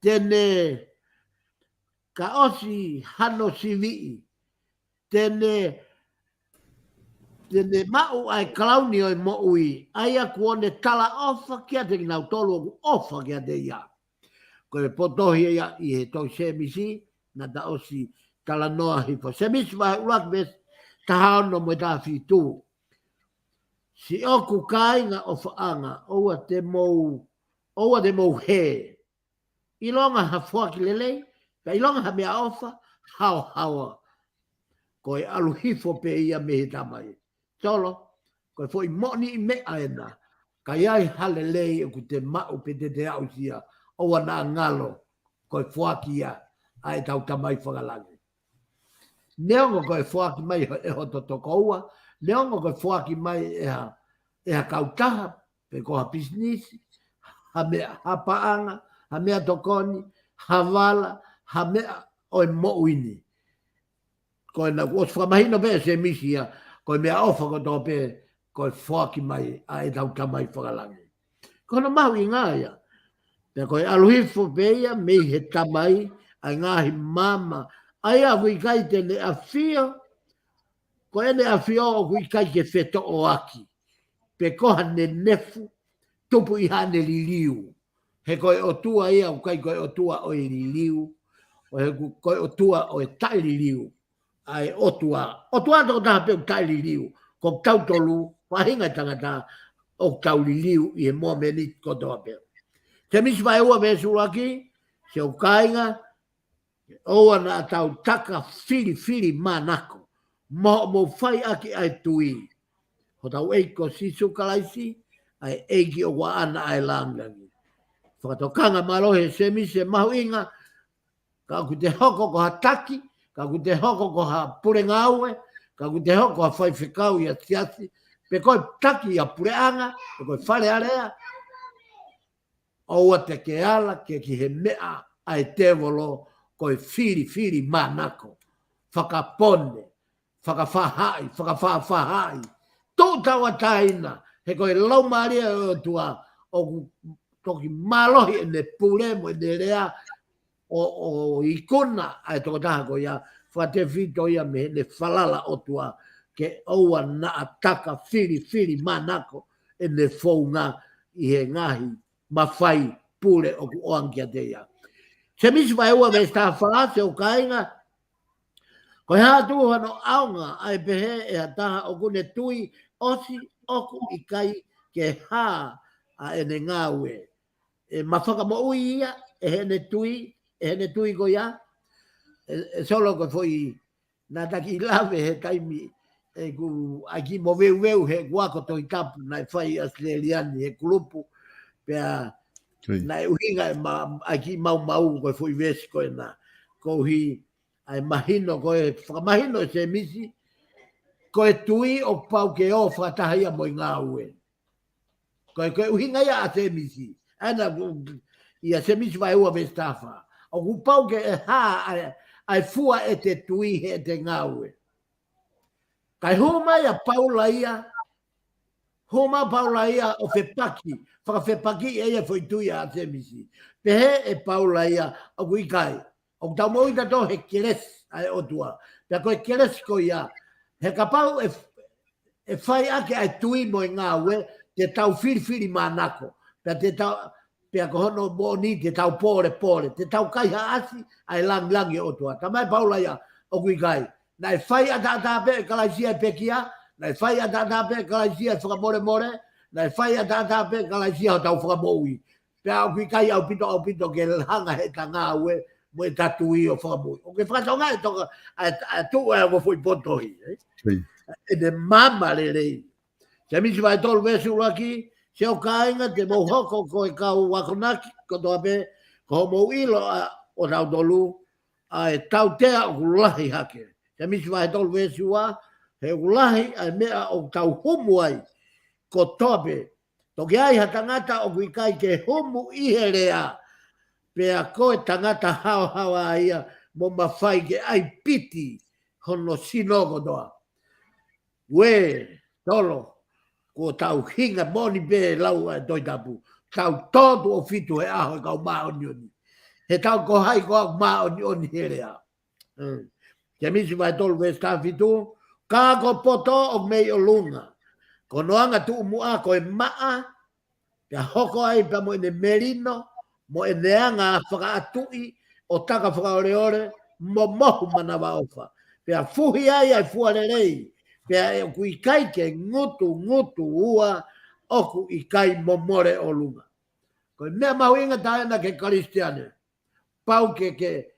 tene ka osi hano sivi, tene mau ai klauni o mo ui, aia kuone tala ofa kia te nau tolu ofa kia te ia. Ko e potohi ia i he toi se misi, na ta osi tala noa hifo. Se misi vai uak mes taha ono mo ta fitu. Si oku kainga o whaanga, oua te mou he. Ilonga ha fuaki lelei, ka ilonga ha mea ofa, hawa. Ko e alu hifo pe ia me he tamai. Solo, ko e fo i moni i me aena, ka iai hale lei e ku te mau pe te au sia, o ana ngalo, ko e fuaki ia, a e tau tamai whakalangi. Neongo ko e fuaki mai e hoto toko ua, neongo ko e fuaki mai e ha kautaha, pe ko ha pisnisi, ha mea hapaanga, ha mea tokoni, ha wala, ha mea o e mo'uini. Ko e na os whamahino pe se misia, ko e mea ofa ko tō pe, ko e whaki mai a e tau tamai whakalangi. Ko na mahu i ngāia, pe ko e aluhifo pe ia, mei he tamai, ai ngāhi mama, ai a kui kai te ne a fio, ko e ne a fio o kui kai ke wheto o aki, pe koha ne nefu, tupu i hane li liu. He koe o tua ia, o kai koe o tua o e li liu, o he koe o tua o e tai li liu. Ai o tua toko taha pe o tai li liu, ko tau tolu, wahinga tangata, o tau li liu i he mua meni ko toa pe. Te misi vai ua me suraki, se o kainga, oa na tau taka fili manako, mo fai aki ai tui. Ho tau eiko sisu kalaisi, ai eiki o wa ana ai langangi. Whakatokanga malohe se misi mahu inga, ka ku te hoko ko hataki, ka ku te hoko ko ha pure ngaue, ka ku te hoko ha whai whikau ia tiasi, pe koe taki ia pureanga, pe koe whare area, oua te ke ala ke ki he mea ai te volo koe whiri manako, whakapone, whakawhahai, tō tawa taina, he koe lau maria o tua, o toki malohi e ne pule mo e ne rea, o ikona ai toko taha ko ia, whate whito ia me ne whalala o tua, ke oua na ataka whiri manako, e ne whaunga i he ngahi, mawhai pule o ku oangia te ia. Se misi vai ua me sta whalase o kainga, ko hea tu hano aunga ai pehe e hataha o kune tui osi oku i kai ke ha a ene ngawe. E mawhaka mo ui ia, e hene tui ko ia, e solo ko foi na taki lave he taimi e ku aki mo veu he guako toi kapu na whai Australiani he kulupu pea na uhinga aki mau ko foi vesi ko na ko hi ai mahino ko e mahino se misi ko e tui o pau ke o whatahaia mo i ngaue ko e uhinga ia a se misi ana ia se misi vai ua vestafa o ku pau ke ha ai fua e te tui he te ngaue. Kai homa ia paula ia o whepaki, whakawhepaki e ia foi tui a te misi. Pehe e paula ia o kui kai. O tau mo ita to he keres ai o tua. Pea koe keres ko ia. He kapau e whai ake ai tui mo i ngaue te tau whiri manako. Pea te tau pea ko hono mo ni te tau pore, te tau kai ha asi ai langi o tua. Tamai paula ia o kui kai. Nai whai ata pe kalaisia pekia, nai whai ata pe kalaisia whakamore, nai whai ata pe kalaisia o tau whakamoui. Pea o kui kai au pito ke hanga he ta ngaue mo e tatui o whakamoi. O ke whakatonga e toka a tu e o fui potohi. E ne mama rei. Se misi vai tolu vesu laki, se o kainga te mohoko ko e kau wakonaki, ko toa pe, ko mo ilo o tau tolu, a e tau tea o kulahi hake. Se misi vai tolu vesu wa, he kulahi a mea o tau humu ai, ko toa pe. Toki ai ha tangata o kui kai ke humu iherea, pea koe tangata hawa ia, mo mawhai ke ai piti, hono sinoko toa. We, tolo, ko tau hinga moni be lau e doi tapu. Tau totu o fitu he aho e kau maoni oni. He tau ko hai ko au maoni oni herea. Ke misi vai tolu vesta fitu, ka ko poto o mei o lunga. Ko noanga tu mua ko e maa, pia hoko ai pa mo ene merino, mo ene anga whakaatui, o taka whakaoreore, mo mohu manawa ofa. Pia fuhi ai fuarerei, pea e ku i kai ke ngutu ua oku i kai momore o lunga. Ko mea mahuinga taena ke karistiane. Pau ke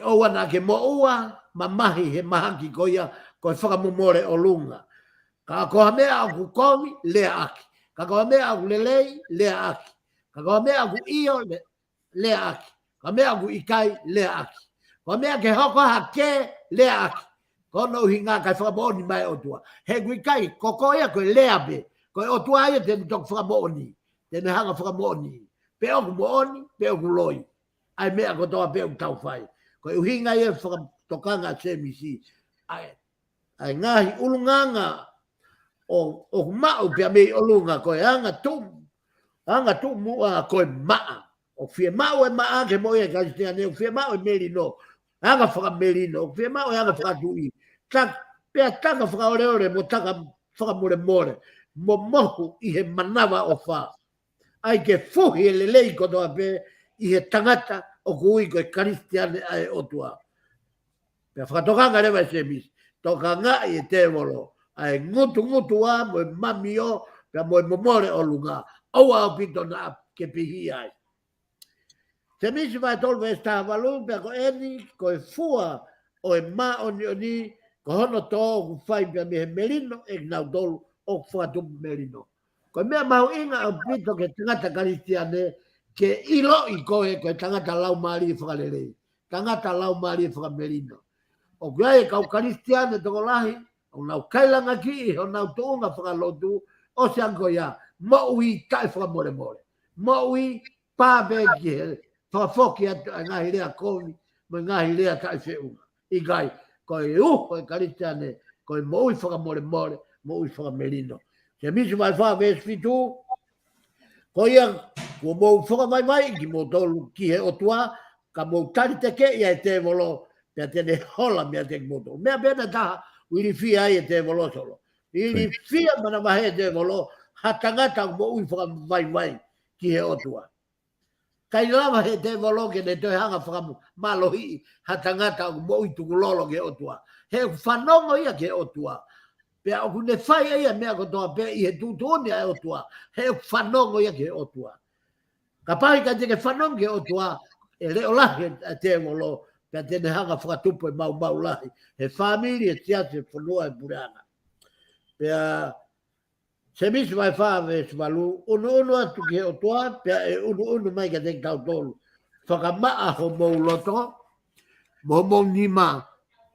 oana ke mo ua, mamahi he mahaki ko ia, ko e whakamomore o lunga. Ka koha mea aku komi, lea aki. Ka koha mea aku lelei, lea aki. Ka koha mea aku iyo, lea aki. Ka mea aku ikai, lea aki. Ka mea ke hoko hake, lea aki. Kono hinga kai whakamoni mai o tua. He kui kai, koko ia koe lea be. Koe o tua ia tene tok whakamoni. Tene hanga whakamoni. Pe oku mooni, pe oku loi. Ai mea ko toa pe oku tau whai. Koe uhinga ia whakatokanga semisi. Ai ngahi ulunganga o mao pia mei olunga koe anga tu mua koe maa. O fie mao e maa ke moe karistiane. O fie mao e merino. Anga whakamerino. O fie mao e anga whakatui. Pea taka whakaoreore mo taka whakamore. Mo mohu i he manawa o wha. Ai ke fuhi e lelei kotoa pe i he tangata o kui koe karistiane ai otua. Pea whakatokanga rewa se misi. Toka ngā i e te wolo. Ai ngutu a mo e mami o pea mo e momore o lunga. Aua au pito na ke pihi ai. Se misi vai tolu e sta valu pea ko eni ko e fua o e ma oni ko hono to ku fai pia me merino e nau tolu o whakatu merino. Ko mea mau inga au pito ke tangata karistiane ke ilo i koe tangata lau maari whakalelei. tangata lau mali whakamerino. O kia e kau karistiane toko lahi, o nau kailanga ki, o nau tuunga whakalotu, o se anko ia, mo ui kai whakamore more. Mo ui pāpe ki he, whakafoki atu a ngahi rea kovi, mo ngahi rea kai whiunga. I kai, koe e karistiane, koe mo ui whakamore more, mo ui whakamerino. Se misu mai whaves fitu, ko ia, ko mo whakamai ki mo tolu ki he otua, ka mo tari te ke ia e te volo, pia tene hola mea te moto. Mea pena taha, wiri fia ai e te volo solo. Wiri fia mana mahe e te volo, hatangata mo ui whakamai ki he otua. Kai lava he te volo ke ne toi hanga whakamu malohi, hatangata mo ui tukulolo ke otua. He whanongo ia ke otua. Pea oku ne whai ia mea kotoa pe i he tūtoni a otua. He whanongo ia ke otua. Ka pahi ka teke whanongo ke otua, e reo lahi a te volo, pea tene hanga whakatupo e mau lahi. He whamiri e tiate whanua e pureana. Pea se misi mai whawe e swalu, unu atu ke otua, pea e unu mai ka teke tau tolu. Whakamaa ho mou loto, mo nima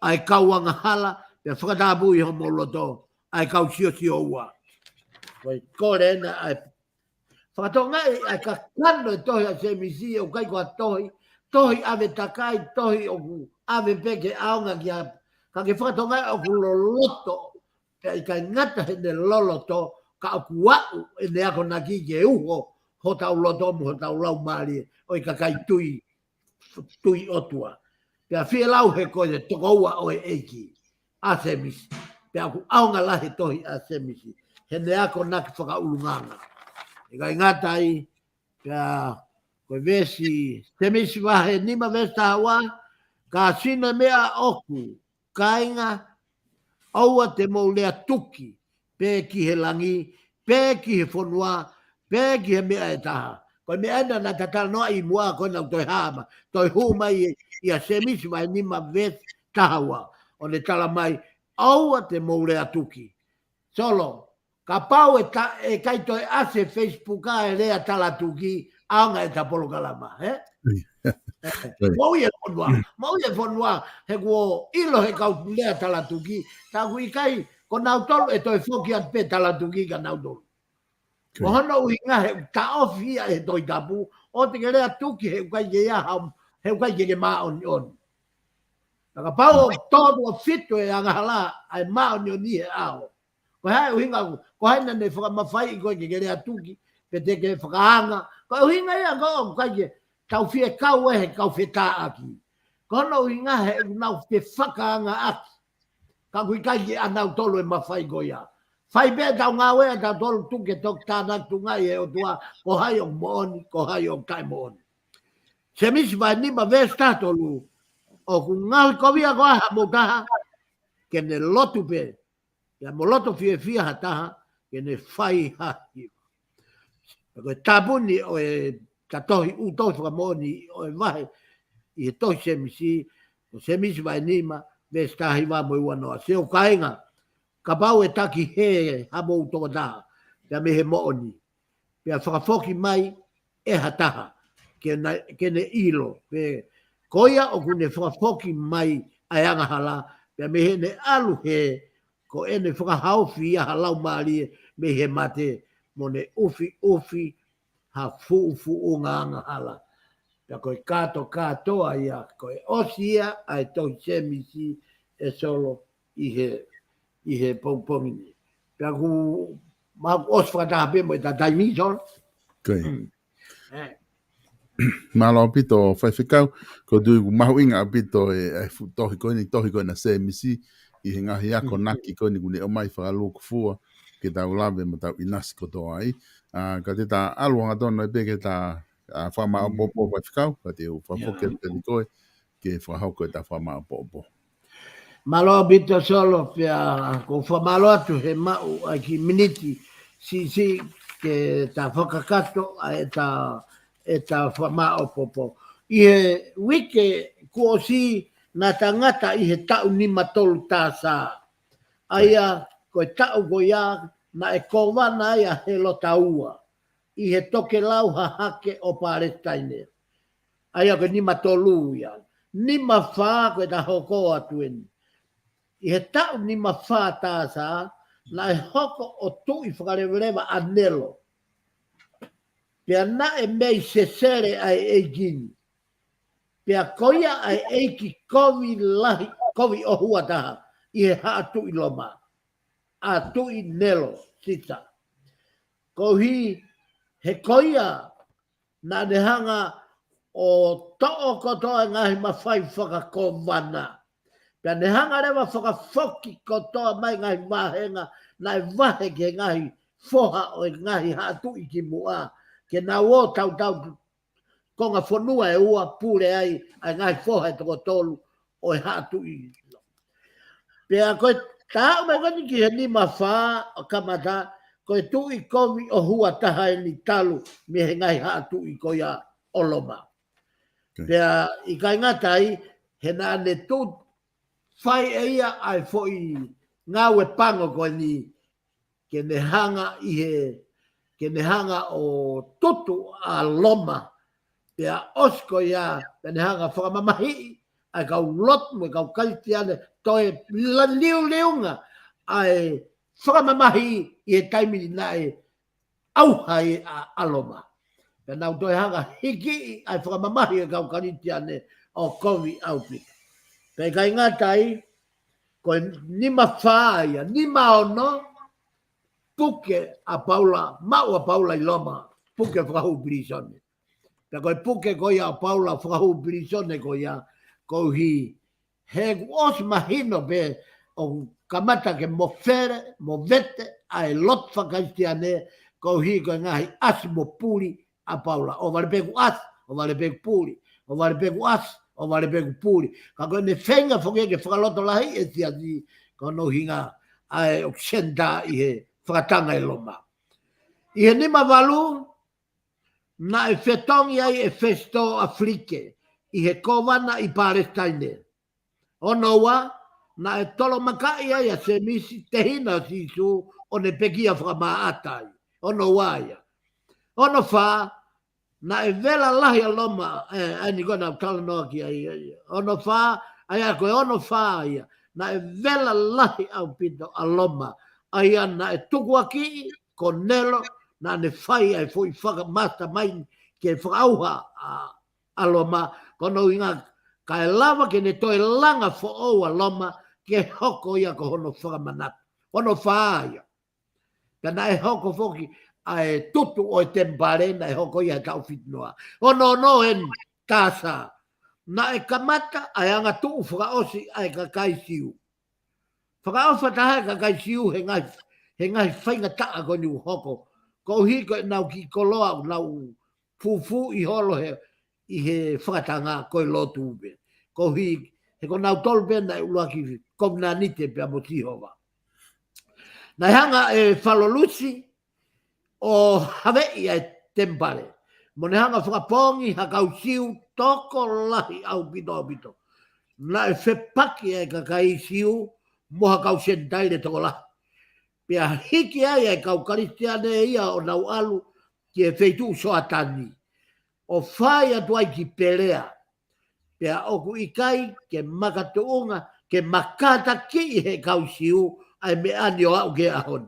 ai kauanga hala, pea whakatabu i ho mou loto, ai kau sio ua. Koe kore ena ai whakatonga ai ka kano e tohi a se misi o kai kua tohi ave takai, tohi oku ave peke aonga ki a ka ke whakatonga oku loloto, pea i kai ngata hene loloto, ka oku wau e ne ako naki ke uho, ho tau loto mo, ho tau lau maari, o i ka kai tui otua. Pea fie lau he koe toko ua o e eiki, a se misi. Pea ku aonga lahi tohi a se misi. He ne ako naki whakaulunganga. E kai ngatai, pea koe vesi, se misi wahe nima vesta hawa, ka sina mea oku, kainga, aua te mau lea tuki, pe ki he langi, pe ki he whanua, pe ki he mea e taha. Koe mea ena na tatala noa i mua koe nau toi hama, toi huma i a se misi wahe nima vesta hawa, o ne tala mai, aua te mau lea tuki. Solo, ka pau e kai toi ase Facebook a e rea tala tuki, aonga e tapolo kalama, he? Mau ia whanua, he kuo ilo he kau lea tala tuki, ta kui kai, ko nau tolu e toi whoki at pe tala tuki ka nau tolu. Ko hono ui ngā he ta ofia e toi tapu, o te ke rea tuki he kai ke ia hau, he kai ke maa oni oni. Ka pau tolu o fitu e angahala, ai maa oni oni he ao. Ko hai uhinga ku, ko hai nane whakamawhai i koe ke rea tuki, pe te ke whakaanga, ko uhinga ia ko kai ke, tau fie kau e he kau fie tā aki. Ko hono uhinga he nau fie whakaanga aki. Ka kui kai ke anau tolu e mawhai ko ia. Whai bea tau ngā wea tau tolu tuke tok tānak tu ngai e o tua, ko hai o mooni, ko hai o kai mooni. Se misi vai nima vesta tolu, o ku ngau kovia ko aha mo taha, ke ne lotu pe, ya mo loto fie hataha, ke ne whai hahi. Ko e tabuni o e katohi utohi whakamoni o e wahe, i e tohi se misi vai nima, vesta hiwa mo iwa noa. Se o kainga, ka pau e taki he hamo utoka taha, pia me he mooni. Pia whakafoki mai e hataha, ke ne ilo. Pe koia o kune whakafoki mai ai anga hala, pia me he ne alu he, ko ene whakahauwhi ia halau maari me he mate, mo ne ufi, ha fu o ngā anga hala. Pia koe katoa ia, koe osia ai tohi se misi e solo i he pongpongini. Pia ku os whakataha pe mo e tatai mi solo. Okay. Malo pito whaiwhikau, ko tui mahu inga pito e tohi koe na se misi, i he ngahi ako naki koe ni kune o mai whakalu kufua, ke tau lawe ma tau inasi kotoa ai. Ka te tā aluanga tōna e peke tā whamao popo whaiwhikau, ka te whawhoke te ni koe, ke whahauko e tā whamao popo. Malo pito solo, pia ko whamalo atu he mau ai ki miniti, si ke tā whakakato e tā whamao popo. I he wike ko si na tangata i he tau ni matolu tā sā. Aia, koe tau ko ia, na e kowana ia he lo taua. I he toke lau ha hake o Palestine. Aia ko ni matolu ia. ni mawha koe ta hoko atuen. I he tau ni mawha tā sa, na e hoko o tui whakarewerewa anelo. Pea na e mei se sere ai e gini. Pea koia ai eiki kovi lahi, kovi o hua taha, i he haa tui loma. A tui nelo, sita. Kohi he koia na nehanga o to'o kotoa ngahi mawhai whakakovana. Pea nehanga rewa whakafoki kotoa mai ngahi wahenga na e wahe ke ngahi foha o ngahi haa tui ki mua. Ke na wo tau ko ngā whanua e ua pūre ai ngai whoha e toko tolu o e hatu i. Pea koe tāu mai koni ki he ni mawha o kamata koe tui komi o hua taha e ni talu me he ngai hatu i koia oloma. Pea i kai ngatai he na ne tū whai e ia ai fo i ngau e pango koe ni ke ne hanga i he ke ne hanga o tutu a loma. Pea osko ia, pene hanga whakamamahi, ai kau lot mo, kau kaitiane, toi liu-liunga, ai whakamamahi i e taimini na e auhai a aloma. Pea nau toi hanga hiki, ai whakamamahi e kau kaitiane o kovi aupika. Pea kai ngatai, koe nima whaia, nima ono, puke a Paula, mau a Paula i loma, puke whakahu brisone. Pea koe puke koe a Paula whakahu brisone koe a kohi he os mahino pe o kamata ke mo fere, mo vete, ai lot whakaistiane kohi koe ngahi as mo puri a Paula. O vale peku as, o vale peku puri, o vale peku as, o vale peku puri. Ka koe ne whenga whoke ke whakaloto lahi e tia di kono hinga ai o senda i he whakatanga e loma. I he nima walu, na e whetongi ai e festo Afrike, i he kowana i Palestine. Ono wa, na e tolo makai ai a se misi te hina sisu o ne pekia whakamaatai. Ono wa ia. Ono wha, na e vela lahi a loma, ai ni kona tala noa ki ai. Ono wha, ai a koe ono wha ia, na e vela lahi au pito a loma, ai a na e tukua ki, ko nelo, na ne whai ai fui whaka masta mai ke whakauha a loma, kono inga ka e lava ke ne toi langa fo o a loma ke hoko ia ko hono whakamanata. Hono whaia. Ka na e hoko foki ai tutu o e tempare na e hoko ia tau fitnoa. Hono no en tasa. Na e kamata ai anga tuu whakaosi ai ka kai siu. Whakaofa taha ka kai siu he ngai whainga taa koni u hoko. Ko hiko nau ki koloa nau fufu i holo he i he whakatanga koe lotu ube. Ko hi he ko nau tolpe na ulua ki komna nite pe amo tihova. Na hanga e whalolusi o Hawaii ai tempare. Mo ne hanga whakapongi hakau siu toko lahi au pito. Na e whepaki ai kakai siu mo hakau sentaire toko lahi. Pea hiki ai ai kau karistiane ia o nau alu ki e feitu soa tani. O whai atu ai ki pelea. Pea oku ikai ke makatuunga ke makata ki he kau siu ai me ani o au ke ahoni.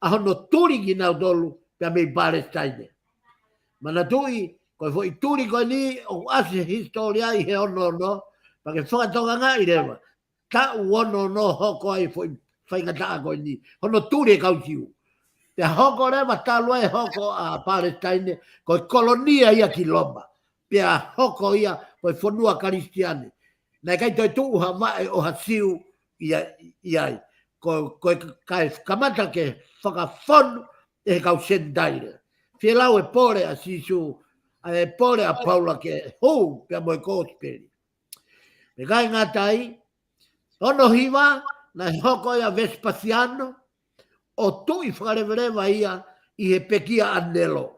Ahono turi ki nau tolu pea mei Palestine. Mana tui, koe fo i turi koe ni o ase historia i he ono no, pa ke whakatonga ngā i rewa. Ta uono no hoko ai fo i whaingataa koe ni. Hono turi e kau siu. Te hoko rewa talua e hoko a Palestine, koe kolonia ia ki loma. Pea hoko ia koe whanua karistiane. Nei kai toi tuuha mae o ha siu iai. Koe kai kamata ke whakawhonu e kau sendaire. Whielau e pore a sisu, e pore a Paula ke hou pea moe kōsperi. Me kai ngā tai, ono hiwa, na hoko ia Vespasiano, o tui whakarewerewa ia i he pekia anelo.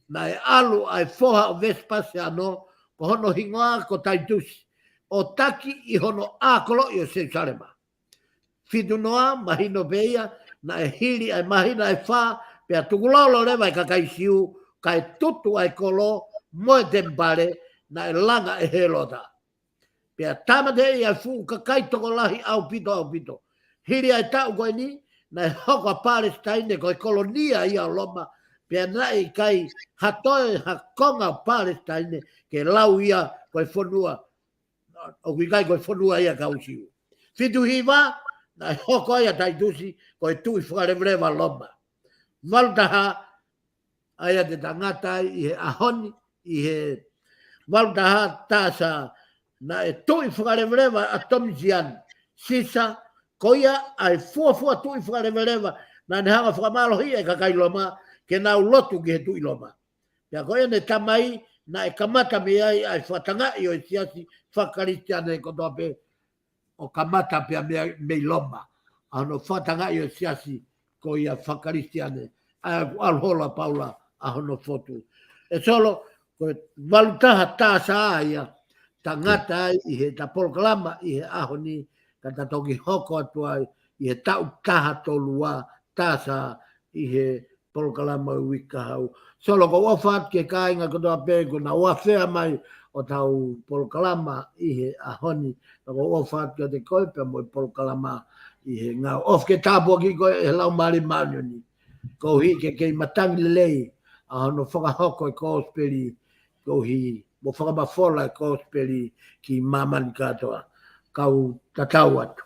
Na e alu ai foha o Vespasiano, ko hono hingoa ko taitusi, o taki i hono ākolo i o Jerusalema. Fitu noa, mahino beia, na e hiri ai mahina ai wha, pea tukulolo rewa i kakai siu, kai tutu ai kolo, moe tempare, na e langa e helota. Pea tama de ia fu ka kai toko lahi au pito. Hiri ai tau koe ni, na hoko a Palestine koe kolonia ia loma, pea nai kai hatoe hakonga Palestine ke lau ia koe whanua, o ki kai koe whanua ia kausiu. Fitu hiwa, na hoko ia taitusi koe tui whakaremrewa loma. Maltaha, aia te tangata i he ahoni, i he maltaha tasa, na e tui whakaremrewa a tomisian, sisa, koia ai fua tui whakaremrewa, na ne hanga whakamalo hi e kakai loma, ke nau lotu ki he tui loma. Pea koia ne tamai, na e kamata me ai whatanga i o i siasi whakaristiane kotoa pe, o kamata pea mei loma. Ano whatanga i o siasi ko ia whakaristiane, alhola paula ahono fotu. E solo, ko walutaha tāsa aia, tangata ai i he tapolokalama i he ahoni, kata toki hoko atua i he tau taha tolua tāsa i he polokalama wika hau. Solo ko wafat ke kāinga kotoa pē, ko na wafea mai o tau polokalama i he ahoni, ko wafat ke te koipa mo i polokalama i he ngau. Of ke tāpua ki koe e lau mari maunioni. Ko hi ke kei matangi lei, a hono whakahoko i kōsperi, ko hi mo whakamafola i kōsperi ki mamani katoa, kau tatau atu.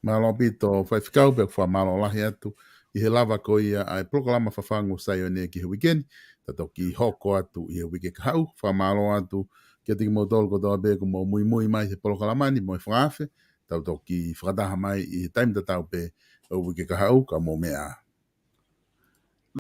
Malo pito, whai whikau pek wha malo lahi atu, i he lava ko ia ai proklama FAFANGU SAIONE ki he weekend, tato ki hoko atu i he wike kahau, wha malo atu, kia tiki mo tolu ko toa beko mo mui mai he proklalamani mo i whaafe, tato ki whakataha mai i he taim tatau pe o wike kahau ka mo mea.